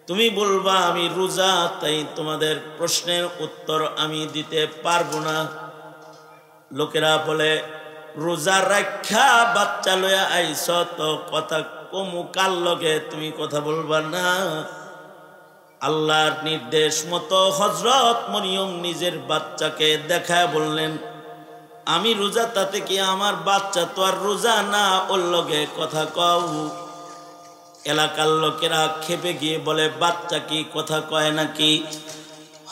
[SPEAKER 1] তুমি বলবা আমি রোজা, তাই তোমাদের প্রশ্নের উত্তর আমি দিতে পারবো না। লোকেরা বলে, রোজা রাখা বাচ্চা লইয়া আইছ, তো কথা কমু কার লগে, তুমি কথা বলবা না। আল্লাহর নির্দেশ মতো হযরত মরিয়ম নিজের বাচ্চাকে দেখায় বললেন, আমি রোজা, তাতে কি আমার বাচ্চা তো আর রোজা না, ওর লগে কথা কও। এলাকার লোকেরা খেপে গিয়ে বলে, বাচ্চা কি কথা কয় নাকি?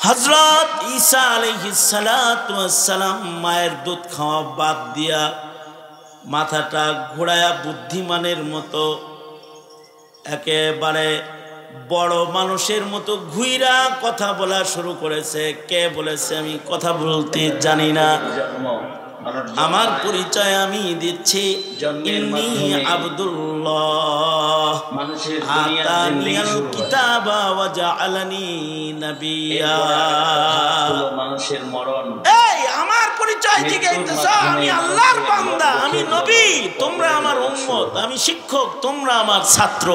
[SPEAKER 1] হযরত ঈসা আলাইহিস সালাতু ওয়াস সালাম মায়ের দুধ খাওয়া বাদ দিয়া মাথাটা ঘোরায়া বুদ্ধিমানের মতো একেবারে বড় মানুষের মতো ঘুইরা কথা বলা শুরু করেছে। কে বলেছে আমি কথা বলতে জানি না? আমার পরিচয় আমি দিচ্ছি, ইন্নী আব্দুল্লাহ আতানিয়াল কিতাবা ওয়া জাআলানি নাবিয়্যা।
[SPEAKER 2] মানুষের মরণ,
[SPEAKER 1] এই আমার পরিচয় থেকে আমি আল্লাহর বান্দা, আমি নবী, তোমরা আমার উম্মত, আমি শিক্ষক, তোমরা আমার ছাত্র,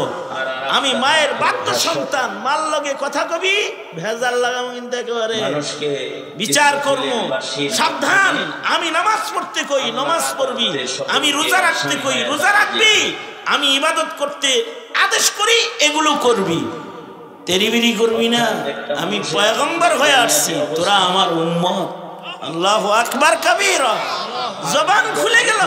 [SPEAKER 1] আমি মায়ের বাধ্য সন্তান। মার লগে কথা কবি ভেজাল লাগাম কিন্তু একেবারে বিচার করব। সাবধান, আমি নামাজ পড়তে কই নামাজ পড়বি, আমি রোজা রাখতে কই রোজা রাখবি, আমি ইবাদত করতে আদেশ করি এগুলো করবি, তেরিবিরি করবি না। আমি পয়গম্বর হয়ে আসছি, তোরা আমার উম্মত। আল্লাহু আকবার কাবীরা। জবান খুলে গেল।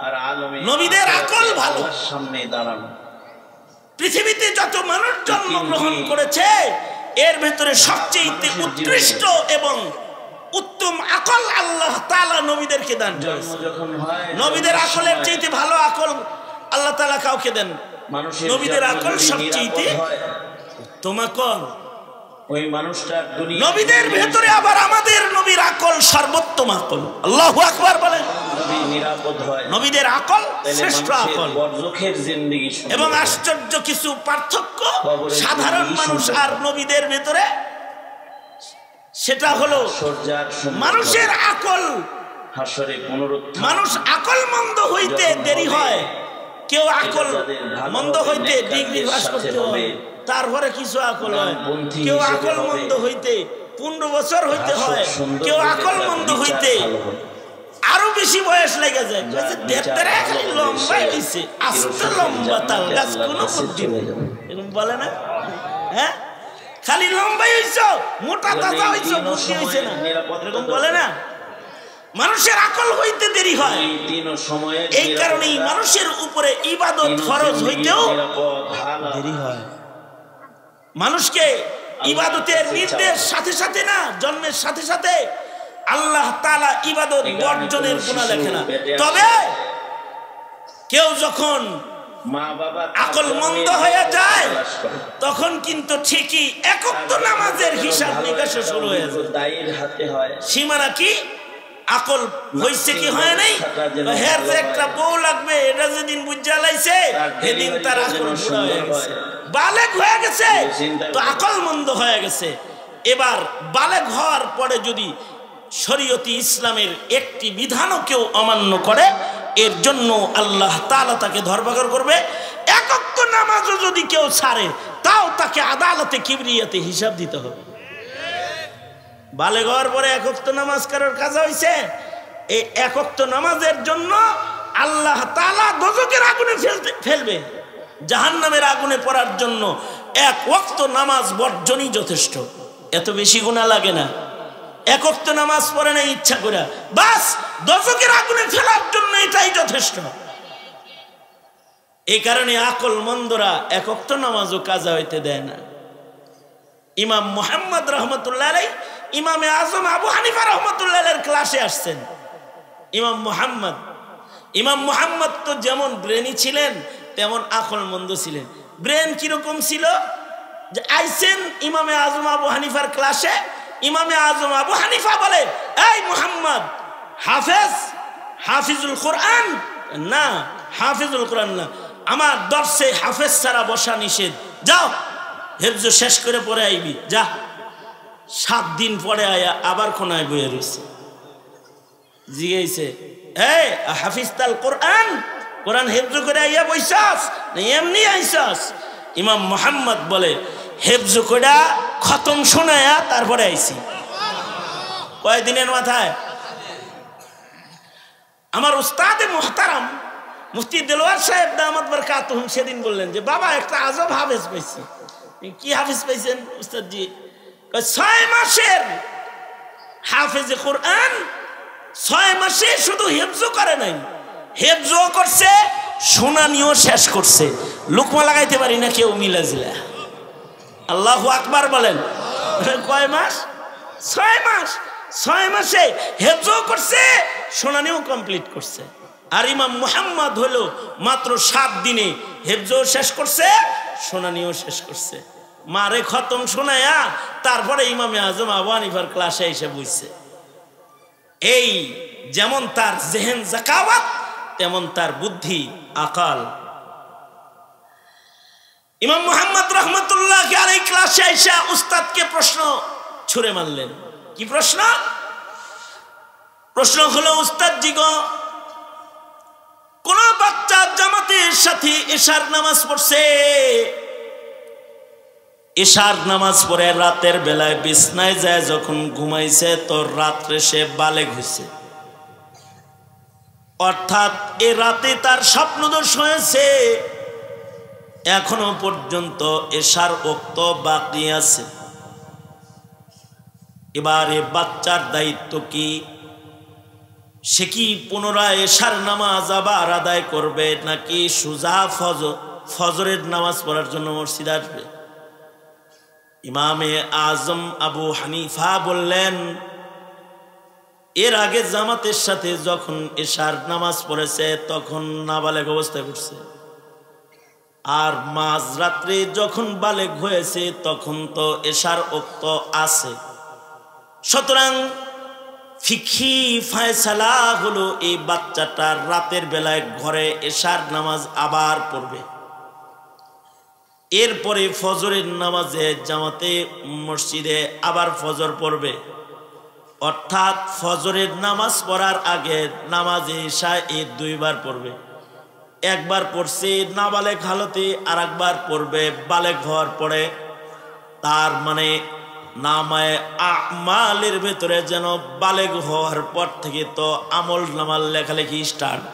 [SPEAKER 2] আর আলমে
[SPEAKER 1] নবীদের আকল ভালো।
[SPEAKER 2] সামনে দাঁড়ানো,
[SPEAKER 1] পৃথিবীতে যত মানুষ জন্মগ্রহণ করেছে এর ভেতরে সবচেয়ে উৎকৃষ্ট এবং উত্তম আকল আল্লাহ তাআলা নবীদেরকে দান করেছেন। নবীদের আকলের চাইতে ভালো আকল আল্লাহ তাআলা কাউকে দেন। নবীদের আকল সবচেয়ে উত্তম আকল।
[SPEAKER 2] ওই মানুষটা
[SPEAKER 1] নবীদের ভেতরে আবার আমাদের নবীর আকল সর্বোত্তম আকল। আল্লাহু আকবার বলেন।
[SPEAKER 2] নিরাপদ হয়,
[SPEAKER 1] নবীদের আকল শ্রেষ্ঠ আকল।
[SPEAKER 2] বরজখের জিন্দেগি।
[SPEAKER 1] এবং আশ্চর্য কিছু পার্থক্য সাধারণ মানুষ আর নবীদের ভেতরে, সেটা হলো মানুষের আকল,
[SPEAKER 2] হাসরে পুনরুত্থান,
[SPEAKER 1] মানুষ আকল মন্দ হইতে দেরি হয়। কেউ আকল মন্দ হইতে ডিগ্রি পাস করতে হয়, তারপরে কিছু আকল হয়। কেউ আকল মন্দ হইতে 15 বছর হইতে হয়, কেউ আকল মন্দ হইতে আরো বেশি বয়স লেগে যায়। খালি লম্বা হয়েছে, আস্তে লম্বা তাল গাছ, কোনো বুদ্ধি এরকম বলে না? হ্যাঁ, খালি লম্বাই হয়েছ, মোটা তাজা হয়েছ, বুদ্ধি হয়েছে না, এরকম বলে না? মানুষের আকল হইতে দেরি হয়। এই কারণেই মানুষের উপরে ইবাদত ফরজ হইতেও দেরি হয়। মানুষকে ইবাদতের নির্দেশ সাথে সাথে না, জন্মের সাথে সাথে আল্লাহ তাআলা ইবাদত বর্জনের গুনাহ লেখে না। তবে কেউ যখন আকল মন্দ হয়ে যায় তখন কিন্তু ঠিকই একক নামাজের হিসাব নিকাশ শুরু হয়ে যায়। সীমানা কি আকল হইছে কি হয় নাই, হের যে একটা বউ লাগবে এটা যেদিন বুঝা লাইছে সেদিন তার আকল পুরা হয়ে গেছে, বালেগ হয়ে গেছে, তো আকল মন্দ হয়ে গেছে। এবার বালেগ হওয়ার পরে যদি শরীয়তি ইসলামের একটি বিধানও কেউ অমান্য করে, এর জন্য আল্লাহ তাআলা তাকে ধরপাকড় করবে। একক নামাজও যদি কেউ ছাড়ে তাও তাকে আদালতে কিবরিয়াতে হিসাব দিতে হবে। বালেগ হওয়ার পরে একক নামাজ কারোর কাজা হইছে, এই একক নামাজের জন্য আল্লাহ তাআলা দোজখের আগুনে ফেলবে। জাহান্নামের আগুনে পড়ার জন্য এক ওয়াক্ত নামাজ বর্জনই যথেষ্ট, এত বেশি গুনাহ লাগে না। এক ওয়াক্ত নামাজ পড়ে না ইচ্ছা করে, বাস দোজখের আগুনে ফেলার জন্য এটাই যথেষ্ট। এই কারণে আকল মন্দরা এক ওয়াক্ত নামাজও কাজা হইতে দেয় না। ইমাম মুহাম্মদ রহমতুল্লাহ আলাইহি ইমামে আজম আবু হানিফা রহমতুল্লাহ আলাইহির ক্লাসে আসছেন। ইমাম মুহাম্মদ তো যেমন ব্রেনি ছিলেন তেমন আকল মন্দ ছিলেন। ব্রেন কিরকম ছিল যে আইসেন ইমামে আজম আবু হানিফার ক্লাসে, ইমামে আজম আবু হানিফা বলে, এই মুহাম্মদ হাফিজুল কোরআন না, হাফিজুল কোরআন না, আমার দর্শে হাফেজ ছাড়া বসা নিষেধ, যাও হেফজ শেষ করে পরে আইবি, যা। 7 দিন পরে আয়া আবার কোনায় বইয়ে রয়েছে, জিগাইছে, এই হাফিজ তাল কোরআন, কোরআন হেফজ করে আইয়া বইসাস না এমনি আইসাস? ইমাম মুহাম্মদ বলে, হেফজ করে খতম শোনায়া তারপরে আইছি। কয়েকদিনের মাথায় আমার উস্তাদে মুহতারাম মুফতি দেলোয়ার সাহেব দামাত বরকাতুহুম সেদিন বললেন যে বাবা একটা আজব হাফেজ পাইছি। কি হাফেজ পাইছেন উস্তাদ জি? 6 মাসের হাফেজে কোরআন, 6 মাসে শুধু হেফজ করে নাই, হেফজও করছে, শুনানিও শেষ করছে। লুকমা লাগাইতে পারি না কেউ মিলাজিলা। আল্লাহু আকবার বলেন। কয় মাস? 6 মাস। 6 মাসে হেফজও করছে, শুনানিও কমপ্লিট করছে। আর ইমাম মুহাম্মদ হলো মাত্র 7 দিনে হেফজও শেষ করছে, শুনানিও শেষ করছে। মারে খতম শোনায়া তারপরে ইমামে আজম আবু হানিফার ক্লাসে এসে বসছে। এই যেমন তার জেহেন জাকাওয়াত তেমন তার বুদ্ধি আকাল। ইমাম মুহাম্মদ রহমতুল্লাহ আলাইহি ক্লাসে আইসা উস্তাদকে প্রশ্ন ছুড়ে মারলেন। কি প্রশ্ন? প্রশ্ন হলো, উস্তাদ জি গো, কোন বাচ্চা জামাতের সাথে এশার নামাজ পড়ছে, এশার নামাজ পড়ে রাতের বেলায় বিছনায় যায় যখন ঘুমাইছে তো রাত্রে সে বালেগ হয়েছে, অর্থাৎ এ রাতে তার স্বপ্নদোষ হয়েছে, এখনো পর্যন্ত এশার ওক্ত বাকি আছে। এবার এ বাচ্চার দায়িত্ব কি? সে কি পুনরায় এশার নামাজ আবার আদায় করবে নাকি সুজা ফজরের নামাজ পড়ার জন্য মসজিদ আসবে? ইমামে আজম আবু হানিফা বললেন, এর আগে জামাতের সাথে যখন এশার নামাজ পড়েছে তখন নাবালেগ অবস্থায় পড়ছে, আর মাঝরাত্রে যখন বালেগ হয়েছে তখন তো এশার ওক্ত আছে। সুতরাং ফিকহি ফয়সালা হলো এই বাচ্চাটা রাতের বেলায় ঘরে এশার নামাজ আবার পড়বে, এরপরে ফজরের নামাজে জামাতে মসজিদে আবার ফজর পড়বে, অর্থাৎ ফজরের নামাজ পড়ার আগে নামাজে এশা এই দুইবার পড়বে। একবার পড়ছে নাবালেগ হালতে, আর একবার পড়বে বালেগ হওয়ার পরে। তার মানে নামায়ে আমালের ভেতরে যেন বালেগ হওয়ার পর থেকে তো আমল নামাল লেখালেখি স্টার্ট,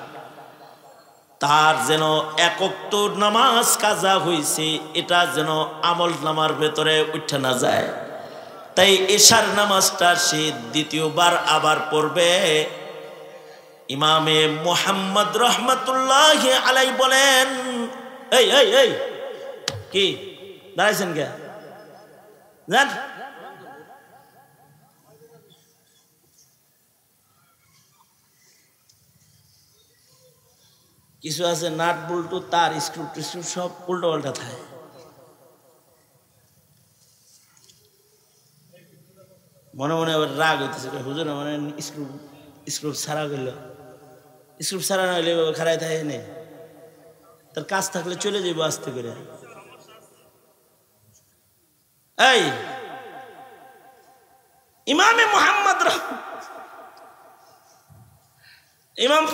[SPEAKER 1] তার যেন এক ওয়াক্ত নামাজ কাজা হয়েছে এটা যেন আমল নামার ভেতরে উঠে না যায়। তাই এশার নামাজটা সে দ্বিতীয়বার আবার পড়বে। ইমামে মুহাম্মদ রহমতুল্লাহ আলাইহি বলেন, এই এই এই কি দাঁড়াইছেন কে? জান কিছু আছে নাট বল্টু তার স্ক্রু টিস্ক্রু সব উল্টো পাল্টা থাকে। মনে মনে আবার রাগ হইতেছে, হুজুর মানে স্ক্রু ছাড়া গেল, স্ক্রু ছাড়া না হইলে খারাই থাকে নেই, তার কাজ থাকলে চলে যাইব আস্তে করে। এই ইমাম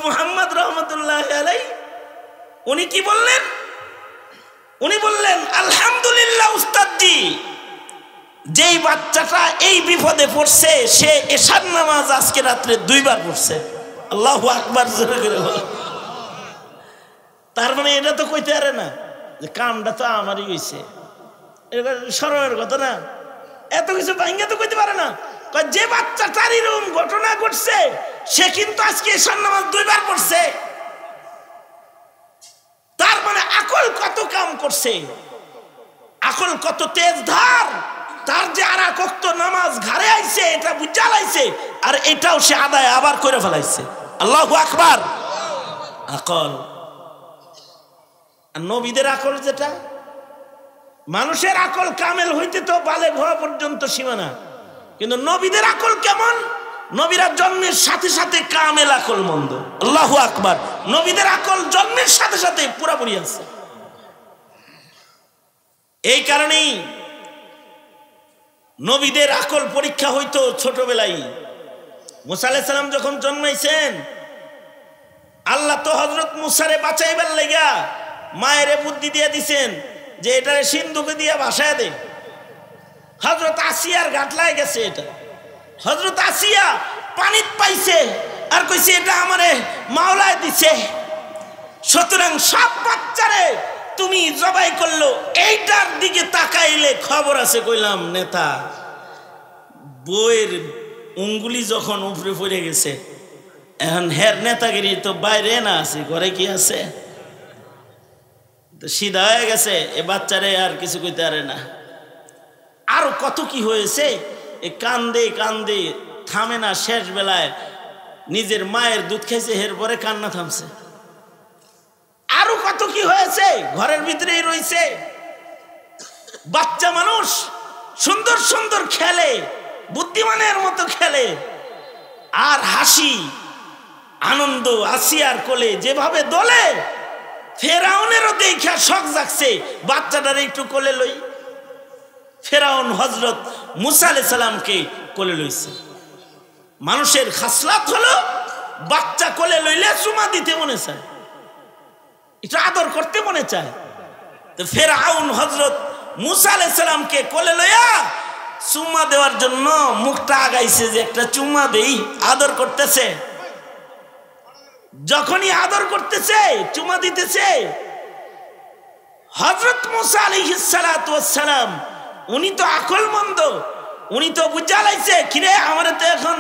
[SPEAKER 1] মুহাম্মদ রহমতুল্লাহ আলাইহি উনি কি বললেন? উনি বললেন, আলহামদুলিল্লাহ উস্তাদজি, যেই বাচ্চাটা এই বিপদে পড়ছে সে এশার নামাজ আজকে রাত্রে দুইবার পড়ছে। আল্লাহু আকবার জোরে করে বল। তার মানে এটা তো কইতে পারে না যে কামটা তো আমারই হইছে, এটা সরমের কথা না, এত কিছু ভাঙ্গা তো কইতে পারে না। যে বাচ্চাটার এরকম ঘটনা ঘটছে সে কিন্তু আজকে এশার নামাজ দুইবার পড়ছে, তার মানে আকল কত কাম করছে, আকল কত তেজ ধার, তার যে আর এক ওয়াক্ত নামাজ ঘরে আইছে এটা বুঝা লাইছে, আর এটাও সে আদায় আবার করে ফেলাইছে। আল্লাহু আকবার। আকল আর নবীদের আকল, যেটা মানুষের আকল কামেল হইতে তো বালেগ হওয়া পর্যন্ত সীমানা, কিন্তু নবীদের আকল কেমন? নবীরা জন্মের সাথে সাথে কামেল আকল মন্দ। আল্লাহু আকবার। নবীদের আকল জন্মের সাথে সাথে পুরাপুরি আছে। এই কারণেই নবীদের আকল পরীক্ষা হইতো ছোটবেলায়। মুসা আলাইহিস সালাম যখন জন্মাইছেন, আল্লাহ তো হযরত মুসারে বাঁচাইবার লাগা মায়ের বুদ্ধি দিয়ে দিছেন যে এটারে সিন্ধুকে দিয়ে ভাসায় দে। হযরত আসিয়ার গাটলায় গেছে, এটা হযরত আসিয়া পানিত পাইছে আর কইছে এটা আমারে মাওলায় দিছে। সুতরাং সব বাচ্চারে তুমি জবাই করলো, এইটার দিকে তাকাইলে খবর আছে। কইলাম নেতা বইয়ের উঙ্গুলি যখন উপরে পড়ে গেছে, এখন হের নেতাগিরি তো বাইরে না আছে, ঘরে কি আছে, তো সিধা হয়ে গেছে। এ বাচ্চারে আর কিছু কইতে পারে না। আরো কত কি হয়েছে, এ কান্দে কান্দে থামে না। শেষ বেলায় নিজের মায়ের দুধ খাইছে, এর পরে কান্না থামছে। আরো কত কি হয়েছে, ঘরের ভিতরেই রয়েছে। বাচ্চা মানুষ সুন্দর সুন্দর খেলে, বুদ্ধিমানের মতো খেলে, আর হাসি আনন্দ আসিয়ার কোলে যেভাবে দোলে, ফেরাউনেরও দেখা শখ জাগছে, বাচ্চাটার একটু কোলে লই। ফেরাউন হযরত মুসা আলাইহিস সালামকে কোলে লইছে। মানুষের খাসলাত হলো বাচ্চা কোলে লইলে চুমা দিতে মনে চায়, এটা আদর করতে মনে চায়। তো ফেরাউন হযরত মুসা আলাইহিস সালামকে কোলে লইয়া চুমা দেওয়ার জন্য মুখটা আগাইছে যে একটা চুমা দেই, আদর করতেছে। যখনই আদর করতেছে, চুমা দিতেছে, হযরত মুসা আলাইহিস সালাতু ওয়াস সালাম উনি তো আকলমন্দ, উনি তো বুঝা লাইছে কিরে আমারে তো এখন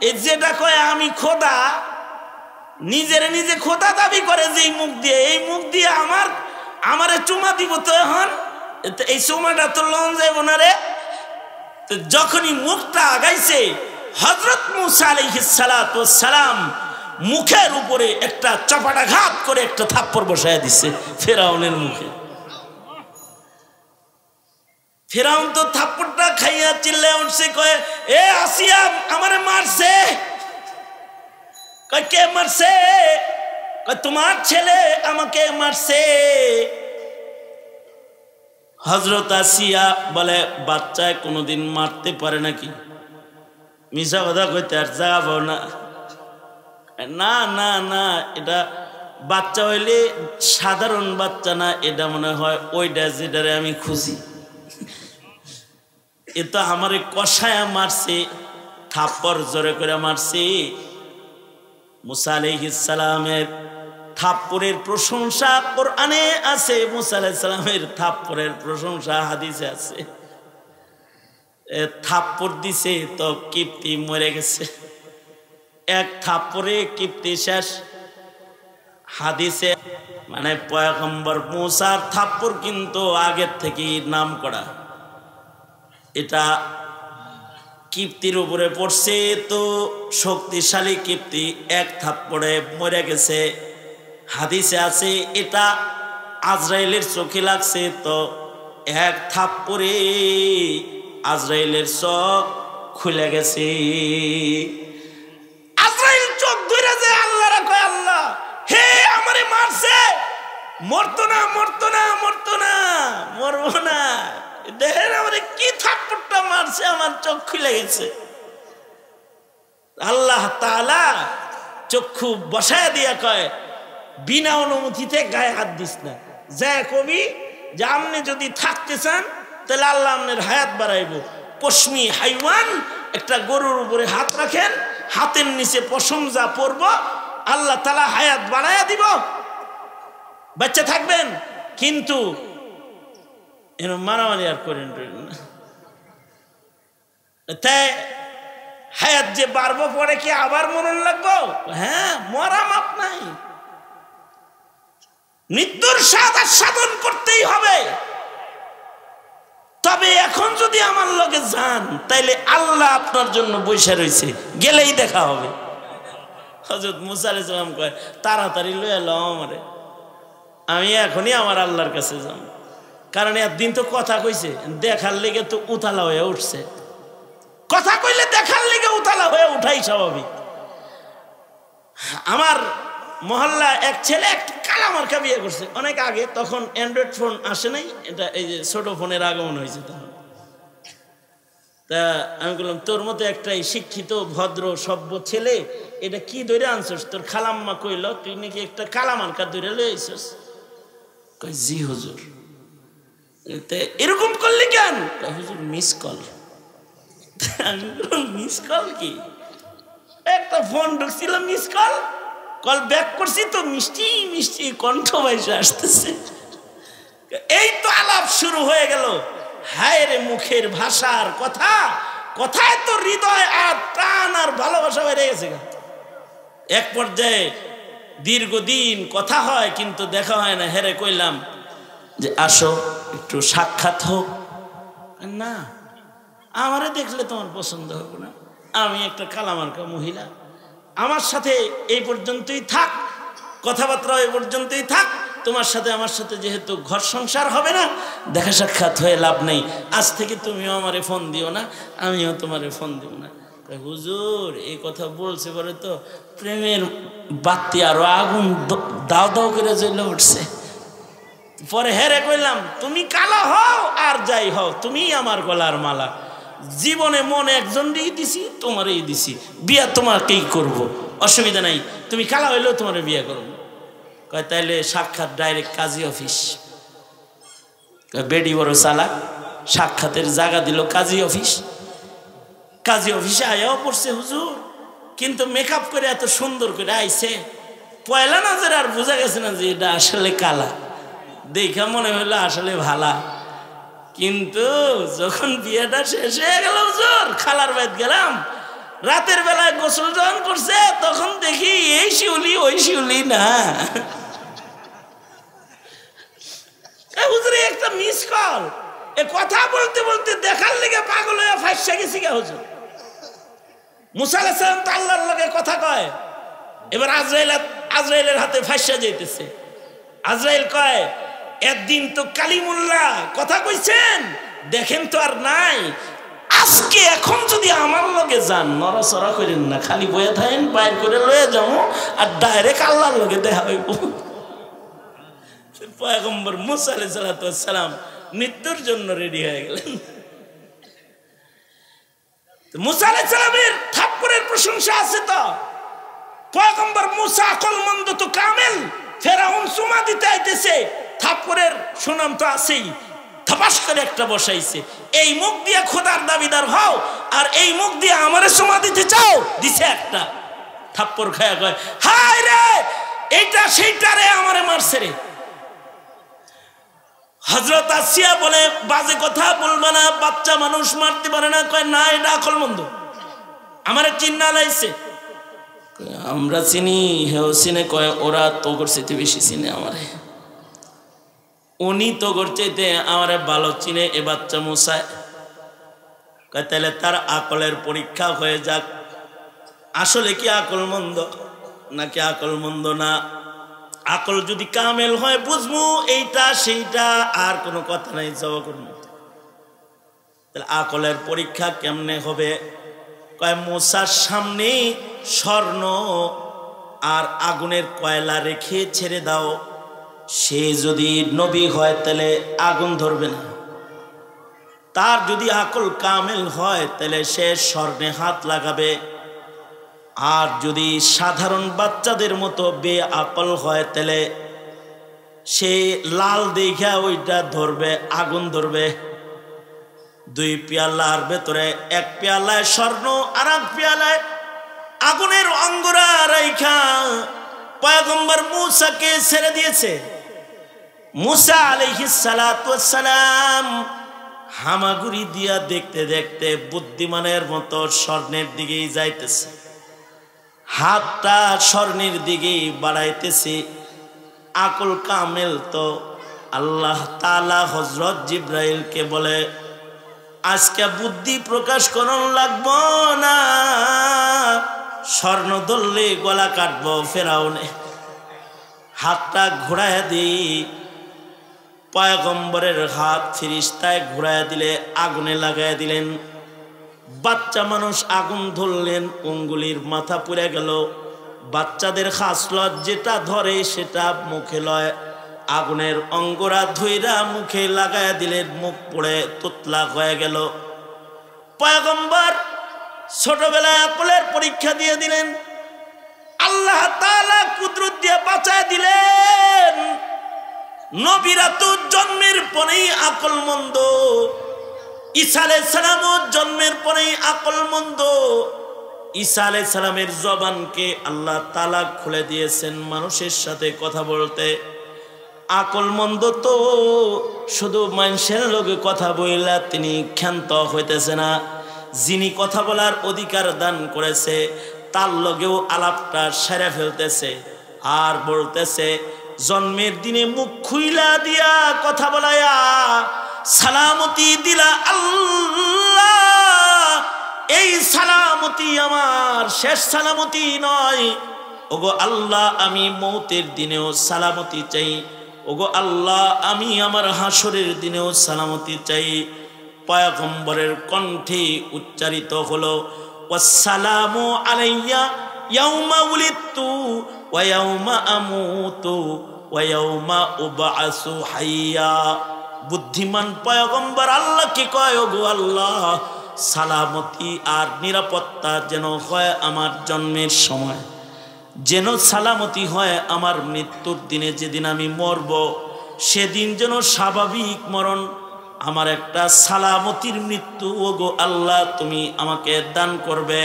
[SPEAKER 1] এই যেটা কয় আমি খোদা, নিজের নিজে খোদা দাবি করে যে এই মুখ দিয়ে আমারে চুমা দিব, তো এখন এই চুমাটা তো লন যাইব না রে। তো যখনই মুখটা আগাইছে, হযরত মুসা আলাইহিস সালাতু ওয়াস সালাম মুখের উপরে একটা চপাটাঘাত করে একটা থাপ্পড় বসায় দিছে ফেরাউনের মুখে। ফেরাউন তো থাপ্পড়টা খাইয়া চিল্লায় উঠছে, কয় এ আসিয়া আমারে মারছে। কয় কে মারছে? কয় তোমার ছেলে আমাকে মারছে। হযরত আসিয়া বলে বাচ্চায় কোনোদিন মারতে পারে নাকি? মিছা কথা কইতে আর যাব না। না না না, এটা বাচ্চা হইলে সাধারণ বাচ্চা না, এটা মনে হয় ওইটা যেটারে আমি খুঁজি। এ তো আমারে কষায়া মারছে, থাপ্পড় জোরে করে মারছে। মুসা আলাইহিস সালামের থাপ্পড়ের প্রশংসা কোরআনে আছে, মুসা আলাইহিস সালামের থাপ্পড়ের প্রশংসা হাদিসে আছে। থাপ্পড় দিছে তো কিপ্তি মরে গেছে, এক থাপ্পড়ে কিপ্তি শেষ। হাদিসে মানে পয়গম্বর মুসার থাপ্পড় কিন্তু আগের থেকেই নাম করা। এটা কিপ্তির উপরে পড়ছে তো শক্তিশালী কিপ্তি, এক থাপ্পড়ে মরে গেছে। হাদিসে আছে এটা আজরাইলের চোখে লাগছে, তো এক থাপ্পড়ে আজরাইলের চোখ খুলে গেছে। আজরাইল চোখ ধরে যায়, আল্লাহ রাখো, আল্লাহ হে আমারে মারছে, মরতো না মরতো না মরতো না, মরবো না। দেখেন আমারে কি থাপ্পড়টা মারছে, আমার চোখ খুলে গেছে। আল্লাহ তাআলা চক্ষু বসায় দিয়া কয় বিনা অনুমতিতে গায়ে হাত দিস না। যা কবি যে আপনি যদি থাকতে চান তাহলে আল্লাহ আপনার হায়াত বাড়াইবো। পশমি হাইওয়ান একটা গরুর উপরে হাত রাখেন, হাতের নিচে পশম যা পড়ব আল্লাহ তাআলা হায়াত বাড়াইয়া দিব, বাচ্চা থাকবেন। কিন্তু এরকম মারামারি আর করেন না। তাই হায়াত যে বাড়বো পরে কি আবার মরণ লাগবো? হ্যাঁ, মরা মাপ নাই, মৃত্যুর স্বাদ আস্বাদন করতেই হবে। তবে এখন যদি আমার লগে যান তাইলে আল্লাহ আপনার জন্য বসে রয়েছে, গেলেই দেখা হবে। হযরত মুসা আলাইহিস সালাম কয় তাড়াতাড়ি লইয়া লও আমারে, আমি এখনই আমার আল্লাহর কাছে যাব। কারণ একদিন তো কথা কইছে, দেখার লেগে তো উতালা হয়ে উঠছে। কথা কইলে দেখার লেগে উতালা হয়ে উঠাই স্বাভাবিক। আমার মহল্লা এক ছেলে একটা কালামার্কা বিয়ে করছে অনেক আগে, তখন অ্যান্ড্রয়েড ফোন আসে নাই, এটা এই যে ছোট ফোনের আগমন হয়েছে তখন। তা আমি বললাম তোর মতো একটা শিক্ষিত ভদ্র সভ্য ছেলে এটা কি ধরে আনছস? তোর খালাম্মা কইল তুই নাকি একটা কালামার্কা ধরে লয়ে আইছস। কই জি হুজুর। এরকম করলে কেন? হুজুর মিস কল। আমি বললাম মিস কল কি? একটা ফোন ঢুকছিল মিস কল, কল ব্যাক করছি তো মিষ্টি মিষ্টি কণ্ঠ বাইসে আসতেছে। এই তো আলাপ শুরু হয়ে গেল। হায় রে মুখের ভাষার কথা, কথায় তো হৃদয় আর প্রাণ আর ভালোবাসা বেড়ে গেছে। এক পর্যায়ে দীর্ঘদিন কথা হয় কিন্তু দেখা হয় না। হেরে কইলাম যে আসো একটু সাক্ষাৎ হোক। না, আমারে দেখলে তোমার পছন্দ হবে না, আমি একটা কালামার্কা মহিলা, আমার সাথে এই পর্যন্তই থাক, কথাবার্তা এই পর্যন্তই থাক, তোমার সাথে আমার সাথে যেহেতু ঘর সংসার হবে না, দেখা সাক্ষাৎ হয়ে লাভ নেই, আজ থেকে তুমিও আমারে ফোন দিও না, আমিও তোমারে ফোন দিব না। হুজুর এই কথা বলছে পরে তো প্রেমের বাতি আরো আগুন দাও দাও করে জ্বলে উঠছে। পরে হেরে কইলাম তুমি কালো হও আর যাই হও, তুমি আমার গলার মালা, জীবনে মনে একজনই দিছি, তোমারই দিছি, বিয়া তোমাকেই করব, অসুবিধা নাই, তুমি কালা হইলেও তোমার বিয়া করবো। কয় তাইলে সাক্ষাৎ ডাইরেক্ট কাজী অফিস। বেডি বড় চালাক, সাক্ষাতের জায়গা দিল কাজী অফিস। কাজী অফিসে আয়াও পড়ছে হুজুর, কিন্তু মেকআপ করে এত সুন্দর করে আইছে, পয়লা নজরে আর বোঝা গেছে না যে এটা আসলে কালা, দেখা মনে হইলো আসলে ভালা। কিন্তু যখন বিয়েটা শেষ হয়ে গেল হুজুর, খালার বাড়িতে গেলাম, রাতের বেলায় গোসল যখন করছে তখন দেখি এই শিউলি ওই শিউলি না। হুজুর একটা মিস কল, এ কথা বলতে বলতে দেখার লেগে পাগল হয়ে ফাঁসা গেছি গা হুজুর। মুসা আলাইহিস সালাম তো আল্লাহর লগে কথা কয়, এবার আজরাইলের হাতে ফাঁসা যাইতেছে। আজরাইল কয় একদিন তো কালিমুল্লাহ কথা কইছেন, দেখেন তো আর নাই, আজকে এখন যদি আমার লগে যান নড়াচড়া করেন না, খালি বয়ে থাকেন, বাইর করে লয়ে যাবো আর ডাইরেক্ট আল্লাহর লগে দেখা হইব। পয়গম্বর মুসা আলাইহিস সালাম মৃত্যুর জন্য রেডি হয়ে গেলেন। মুসা আলাইহিস সালামের থাপ্পড়ের প্রশংসা আছে তো, পয়গম্বর মুসা আকলমন্দ তো কামেল, ফেরাউন চুমা দিতে আইতেছে, থাপ্পড়ের সুনাম তো আছেই, থাপাস করে একটা বসাইছে। এই মুখ দিয়ে খোদার দাবিদার হও আর এই মুখ দিয়ে আমারে চুমা দিতে চাও, দিছে একটা থাপ্পড় খায়া কয় হায় রে এইটা সেইটা রে আমারে মারছে রে। হযরত আসিয়া বলে বাজে কথা বলবা না, বাচ্চা মানুষ মারতে পারে না। কয় না এটা আকলমন্দ, আমারে চিন্না লাইছে। আমরা চিনি, হেও চিনে। কয় ওরা তোগর চাইতে বেশি চিনে আমারে, উনি তোগর চাইতে আমারে ভালো চিনে এ বাচ্চা মুসা। কয় তাহলে তার আকলের পরীক্ষা হয়ে যাক, আসলে কি আকলমন্দ নাকি আকলমন্দ না। আকল যদি কামেল হয় বুঝবো এইটা সেইটা, আর কোনো কথা নাই, জবাব করবো। তাহলে আকলের পরীক্ষা কেমনে হবে? কয় মুসার সামনে স্বর্ণ আর আগুনের কয়লা রেখে ছেড়ে দাও, সে যদি নবী হয় তাহলে আগুন ধরবে না। তার যদি আকল কামেল হয় তাহলে সে স্বর্ণে হাত লাগাবে, আর যদি সাধারণ বাচ্চাদের মতো বেআকল হয় তাহলে সে লাল দেখা ওইটা ধরবে, আগুন ধরবে। দুই পেয়ালার ভেতরে এক পেয়ালায় স্বর্ণ আর এক পেয়ালায় আগুনের অঙ্গরা রাইখা পয়গম্বর মুসাকে ছেড়ে দিয়েছে। মুসা আলাইহিস সালাতু ওয়াস সালাম হামাগুড়ি দিয়া দেখতে দেখতে বুদ্ধিমানের মতো স্বর্ণের দিকেই যাইতেছে, হাতটা স্বর্ণের দিকেই বাড়াইতেছে। আকল কামেল তো আল্লাহ তাআলা হযরত জিবরাইলকে বলে আজকে বুদ্ধি প্রকাশ করন লাগবো না, স্বর্ণ ধরলে গলা কাটবো ফেরাউনে। হাতটা ঘোরায় দিই, পয়গম্বরের হাত ফিরিস্তায় ঘোরায় দিলে আগুনে লাগাই দিলেন। বাচ্চা মানুষ আগুন ধরলেন, অঙ্গুলির মাথা পুড়ে গেল। বাচ্চাদের খাসলত যেটা ধরে সেটা মুখে লয়, আগুনের অঙ্গরা ধইরা মুখে লাগায় দিলেন, মুখ পুড়ে তুতলা হয়ে গেল। পয়গম্বর ছোটবেলায় আকলের পরীক্ষা দিয়ে দিলেন, আল্লাহ তাআলা কুদরত দিয়ে বাঁচায় দিলেন। নবীরা তো জন্মের পরেই আকলমন্দ, ঈসা আলাইহিস সালামও জন্মের পরেই আকলমন্দ। ঈসা আলাইহিস সালামের জবানকে আল্লাহ তাআলা খুলে দিয়েছেন মানুষের সাথে কথা বলতে। আকলমন্দ তো শুধু মানুষের লগে কথা বইলা তিনি ক্ষান্ত হইতেছে না, যিনি কথা বলার অধিকার দান করেছে তার লগেও আলাপটা সেরে ফেলতেছে আর বলতেছে জন্মের দিনে মুখ খুইলা দিয়া কথা বলায়া সালামতি দিলা আল্লাহ, এই সালামতি আমার শেষ সালামতি নয়। ওগো আল্লাহ আমি মৌতের দিনেও সালামতি চাই, ওগো আল্লাহ আমি আমার হাসরের দিনেও সালামতি চাই। পয়গম্বরের কণ্ঠে উচ্চারিত হলো ওয়াসসালামু আলাইয়া ইয়াউমা উলিদতু ওয়া ইয়াউমা আমুতু ওয়া ইয়াউমা উবআসু হাইয়া। বুদ্ধিমান পয়গম্বর আল্লাহকে কয়, ওগো আল্লাহ, সালামতি আর নিরাপত্তা যেন হয় আমার জন্মের সময়, যেন সালামতি হয় আমার মৃত্যুর দিনে, যেদিন আমি মরব সেদিন যেন স্বাভাবিক মরণ, আমার একটা সালামতির মৃত্যু ওগো আল্লাহ তুমি আমাকে দান করবে।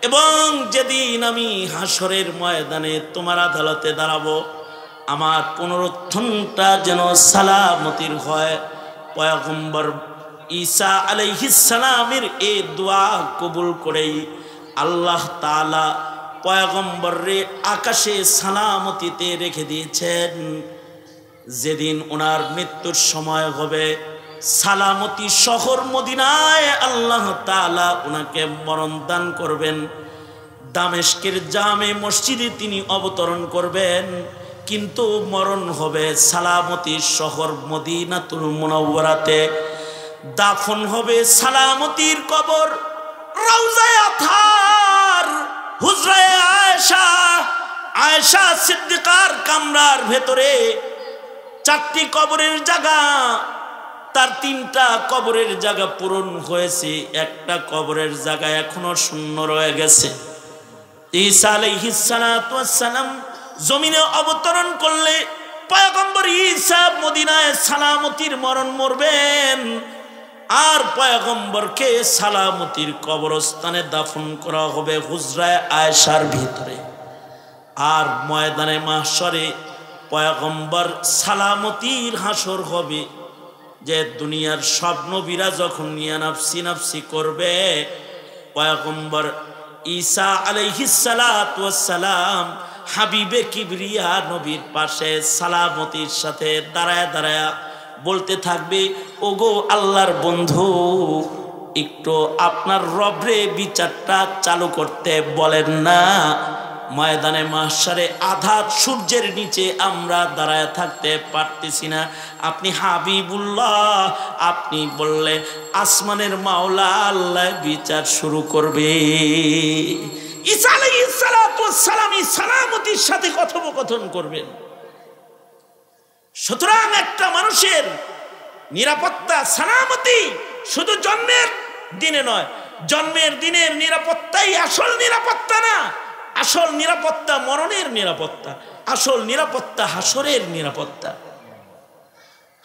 [SPEAKER 1] এবং যেদিন আমি হাসরের ময়দানে তোমার আদালতে দাঁড়াবো, আমার পুনরুত্থানটা যেন সালামতির হয়। পয়গম্বর ঈসা আলাইহিস সালামের এই দোয়া কবুল করেই আল্লাহ তাআলা পয়গম্বররে আকাশে সালামতিতে রেখে দিয়েছেন। যেদিন ওনার মৃত্যুর সময় হবে, সালামতি শহর মদিনায় আল্লাহ তাআলা ওনাকে মরণ দান করবেন। দামেস্কের জামে মসজিদে তিনি অবতরণ করবেন, কিন্তু মরণ হবে সালামতি শহর মদিনাতুল মুনাওয়ারাতে। দাফন হবে সালামতির কবর রওজায়ে আতহার হুজরায়ে আয়েশা, আয়েশা সিদ্দিকার কামরার ভেতরে 4টি কবরের জায়গা, তার 3টা কবরের জায়গা পূরণ হয়েছে, একটা কবরের জায়গা এখনো শূন্য রয়ে গেছে। ঈসা আলাইহিস সালাতু ওয়াস সালাম জমিনে অবতরণ করলে পয়গম্বর ঈসা মদিনায় সালামতির মরণ মরবেন, আর পয়গম্বরকে সালামতির কবরস্থানে দাফন করা হবে হুজরায়ে আয়েশার ভিতরে। আর ময়দানে মাহশরে পয়গম্বর সালামতির হাসর হবে, যে দুনিয়ার সব নবীরা যখন নিয়া নাফসি নাফসি করবে, পয়গম্বর ঈসা আলাইহিস সালাতু ওয়াস সালাম হাবিবে কিবরিয়া নবীর পাশে সালামতির সাথে দাঁড়ায় দাঁড়ায় বলতে থাকবে, ওগো আল্লাহর বন্ধু, একটু আপনার রবরে বিচারটা চালু করতে বলেন না। ময়দানে মাহশারে আধাত সূর্যের নিচে আমরা দাঁড়ায় থাকতে পারতেছি না, আপনি হাবিবুল্লাহ, আপনি বললে আসমানের মাওলা আল্লাহ বিচার শুরু করবে। ঈসা আলাইহিস সালাতু ওয়াস সালাম সালামতির সাথে কথোপকথন করবেন। সুতরাং একটা মানুষের নিরাপত্তা সালামতি শুধু জন্মের দিনে নয়, জন্মের দিনের নিরাপত্তাই আসল নিরাপত্তা না। আসল নিরাপত্তা মরণের নিরাপত্তা, আসল নিরাপত্তা হাসরের নিরাপত্তা।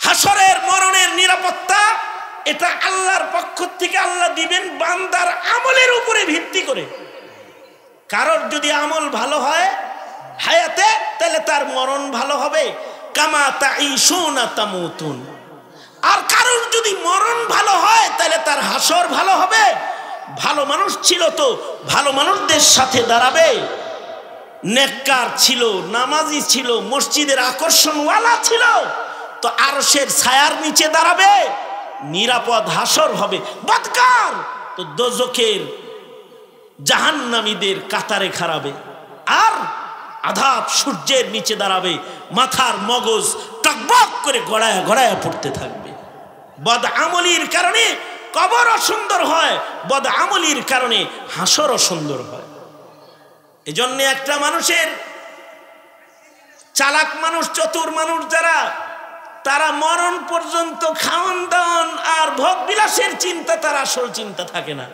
[SPEAKER 1] হাসরের মরণের নিরাপত্তা এটা আল্লাহর পক্ষ থেকে আল্লাহ দিবেন বান্দার আমলের উপরে ভিত্তি করে। কারোর যদি আমল ভালো হয় হায়াতে, তাহলে তার মরণ ভালো হবে, কামা তাঈশুনা তামুতুন। আর কারোর যদি মরণ ভালো হয় তাহলে তার হাসর ভালো হবে। ভালো মানুষ ছিল তো ভালো মানুষদের সাথে দাঁড়াবে, নেককার ছিল, নামাজি ছিল, মসজিদের আকর্ষণওয়ালা ছিল, তো আরশের ছায়ার নিচে দাঁড়াবে, নিরাপদ হাসর হবে। বদকার তো দোজখের জাহান্নামীদের কাতারে খাড়াবে, আর আধাব সূর্যের নিচে দাঁড়াবে, মাথার মগজ টকবক করে গড়ায় গড়ায় পড়তে থাকবে। বদ আমলির কারণে কবর সুন্দর হয়, বদ আমলির কারণে হাসরও সুন্দর হয়। এজন্য একটা মানুষের চালাক মানুষ, চতুর মানুষ যারা, তারা মরণ পর্যন্ত খাওয়ান দাওয়ান আর ভোগ বিলাসের চিন্তা, তার আসল চিন্তা থাকে না।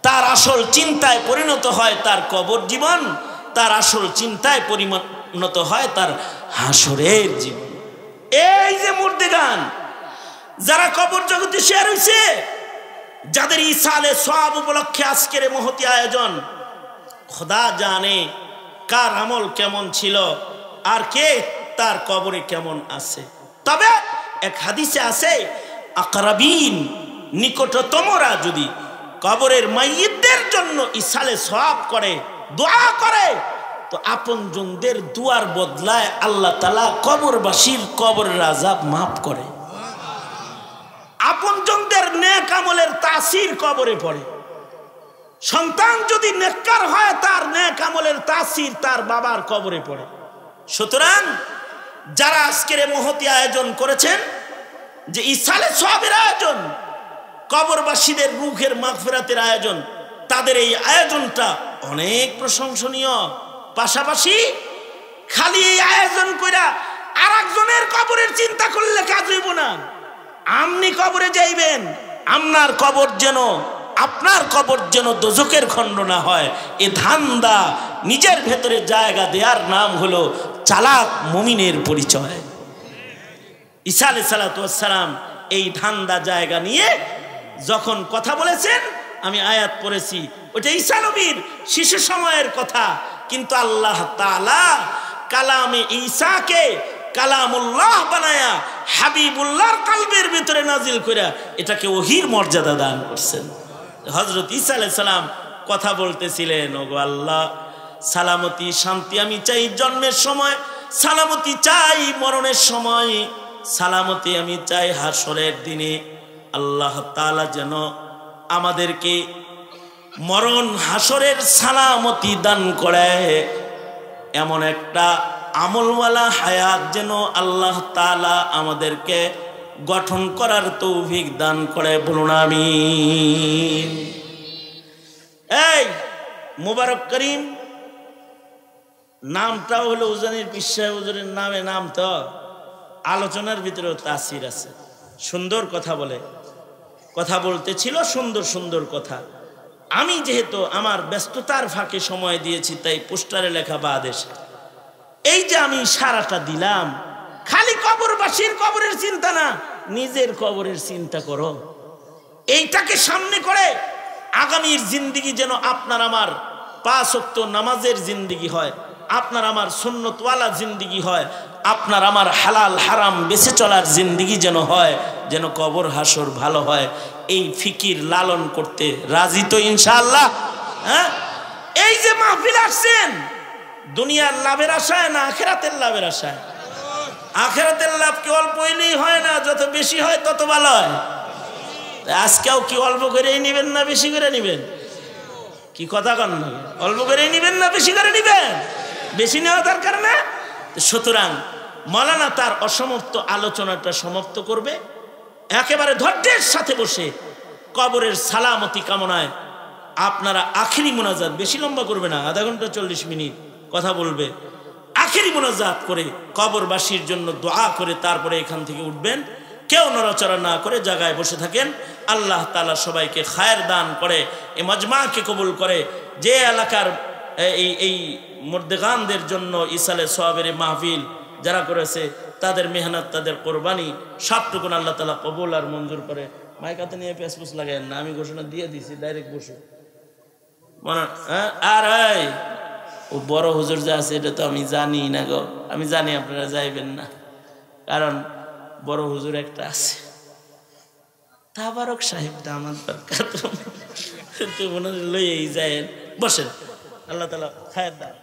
[SPEAKER 1] তার আসল চিন্তায় পরিণত হয় তার কবর জীবন, তার আসল চিন্তায় পরিণত হয় তার হাসরের জীবন। এই যে মুর্দেগান যারা কবর জগতে শেয়ার হয়েছে, যাদের ইসালে সওয়াব উপলক্ষে আজকের মহতি আয়োজন, খোদা জানে কার আমল কেমন ছিল আর কে তার কবরে কেমন আছে। তবে এক হাদিসে আছে, আকরাবিন নিকটতমরা যদি কবরের মাইয়িতদের জন্য ইসালে সওয়াব করে, দোয়া করে, তো আপনজনদের দুয়ার বদলায় আল্লাহ তাআলা কবরবাসীর কবরের আযাব মাফ করে। আপনজনদের নেক আমলের তাসির কবরে পড়ে। সন্তান যদি নেককার হয়, তার নেক আমলের তাসির তার বাবার কবরে পড়ে। সুতরাং যারা আজকের মহতি আয়োজন করেছেন, যে ইসালে সওয়াবের আয়োজন, কবরবাসীদের রূহের মাগফিরাতের আয়োজন, তাদের এই আয়োজনটা অনেক প্রশংসনীয়। পাশাপাশি খালি এই আয়োজন কইরা আর একজনের কবরের চিন্তা করলে কাজ হইব না। আপনি কবরে যাইবেন, আপনার কবর যেন দোজখের খণ্ড না হয়, এ ধান্দা নিজের ভেতরে জায়গা দেওয়ার নাম হলো চালাক মুমিনের পরিচয়। ঈসা আলাইহিস সালাতু ওয়াস সালাম এই ধান্দা জায়গা নিয়ে যখন কথা বলেছেন, আমি আয়াত পড়েছি, ওটা ঈসা নবীর শিশু সময়ের কথা, কিন্তু আল্লাহ তাআলা কালামে ঈসাকে কালামুল্লাহ বানায়া হাবিবুল্লাহর কলবের ভিতরে নাজিল কইরা এটাকে ওহীর মর্যাদা দান করছেন। হযরত ঈসা আলাইহিস সালাম কথা বলতেছিলেন, ওগো আল্লাহ, সালামতি শান্তি আমি চাই জন্মের সময়, সালামতি চাই মরণের সময়, সালামতি আমি চাই হাসরের দিনে। আল্লাহ তাআলা যেন আমাদেরকে মরণ হাসরের সালামতি দান করে, এমন একটা আমলওয়ালা হায়াত যেন আল্লাহ তাআলা আমাদেরকে গঠন করার তৌফিক দান করে, বলুন আমিন। এই মুবারক করিম নামটা হলো উজানির পিসাহ হুজুরের নামে, নাম তো আলোচনার ভিতরেও তাসির আছে। সুন্দর কথা বলে, কথা বলতেছিল সুন্দর সুন্দর কথা। আমি যেহেতু আমার ব্যস্ততার ফাঁকে সময় দিয়েছি, তাই পোস্টারে লেখা বা আদেশ, এই যে আমি সারাটা দিলাম, খালি কবরবাসীর কবরের চিন্তা না, নিজের কবরের চিন্তা করো। এইটাকে সামনে করে আগামীর জিন্দিগি যেন আপনার আমার 5 ওয়াক্ত নামাজের জিন্দিগি হয়, আপনার আমার সুন্নতওয়ালা জিন্দিগি হয়, আপনার আমার হালাল হারাম বেঁচে চলার জিন্দিগি যেন হয়, যেন কবর হাসর ভালো হয়। এই ফিকির লালন করতে রাজি তো ইনশাআল্লাহ? হ্যাঁ, এই যে মাহফিল আসছেন দুনিয়ার লাভের আশায় না আখিরাতের লাভের আশায়? আখিরাতের লাভ কি অল্প হইলেই হয় না, যত বেশি হয় তত ভালো হয়। আজকেও কি অল্প করেই নিবেন না বেশি করে নিবেন? কি কথা কন না? অল্প করেই নিবেন না বেশি করে নিবেন? বেশি নেওয়া দরকার না। সুতরাং মাওলানা তার অসমাপ্ত আলোচনাটা সমাপ্ত করবে, একেবারে ধৈর্যের সাথে বসে কবরের সালামতি কামনায় আপনারা আখিরি মোনাজাত, বেশি লম্বা করবে না, আধা ঘন্টা 40 মিনিট কথা বলবে, আখিরি মোনাজাত করে কবরবাসীর জন্য দোয়া করে তারপরে এখান থেকে উঠবেন। কেউ নড়াচড়া না করে জায়গায় বসে থাকেন। আল্লাহ তাআলা সবাইকে খায়ের দান করে, এই মজমাকে কবুল করে। যে এলাকার এই মুর্দেগানদের জন্য ইসালে সওয়াবের মাহফিল যারা করেছে, তাদের মেহনত, তাদের কোরবানি সবটুকুন আল্লাহ তাআলা কবুল আর মঞ্জুর করে। মাইকাতে নিয়ে পেসপুস লাগায়েন না, আমি ঘোষণা দিয়ে দিছি, ডাইরেক্ট বসো। আর ও বড় হুজুর যে আছে এটা তো আমি জানি না গো, আমি জানি আপনারা যাইবেন না, কারণ বড় হুজুর একটা আছে, তাবারক সাহেবটা আমার দরকার, তো মনে লইয়েই যায়। বসেন, আল্লাহ তাআলা খায়ের দান।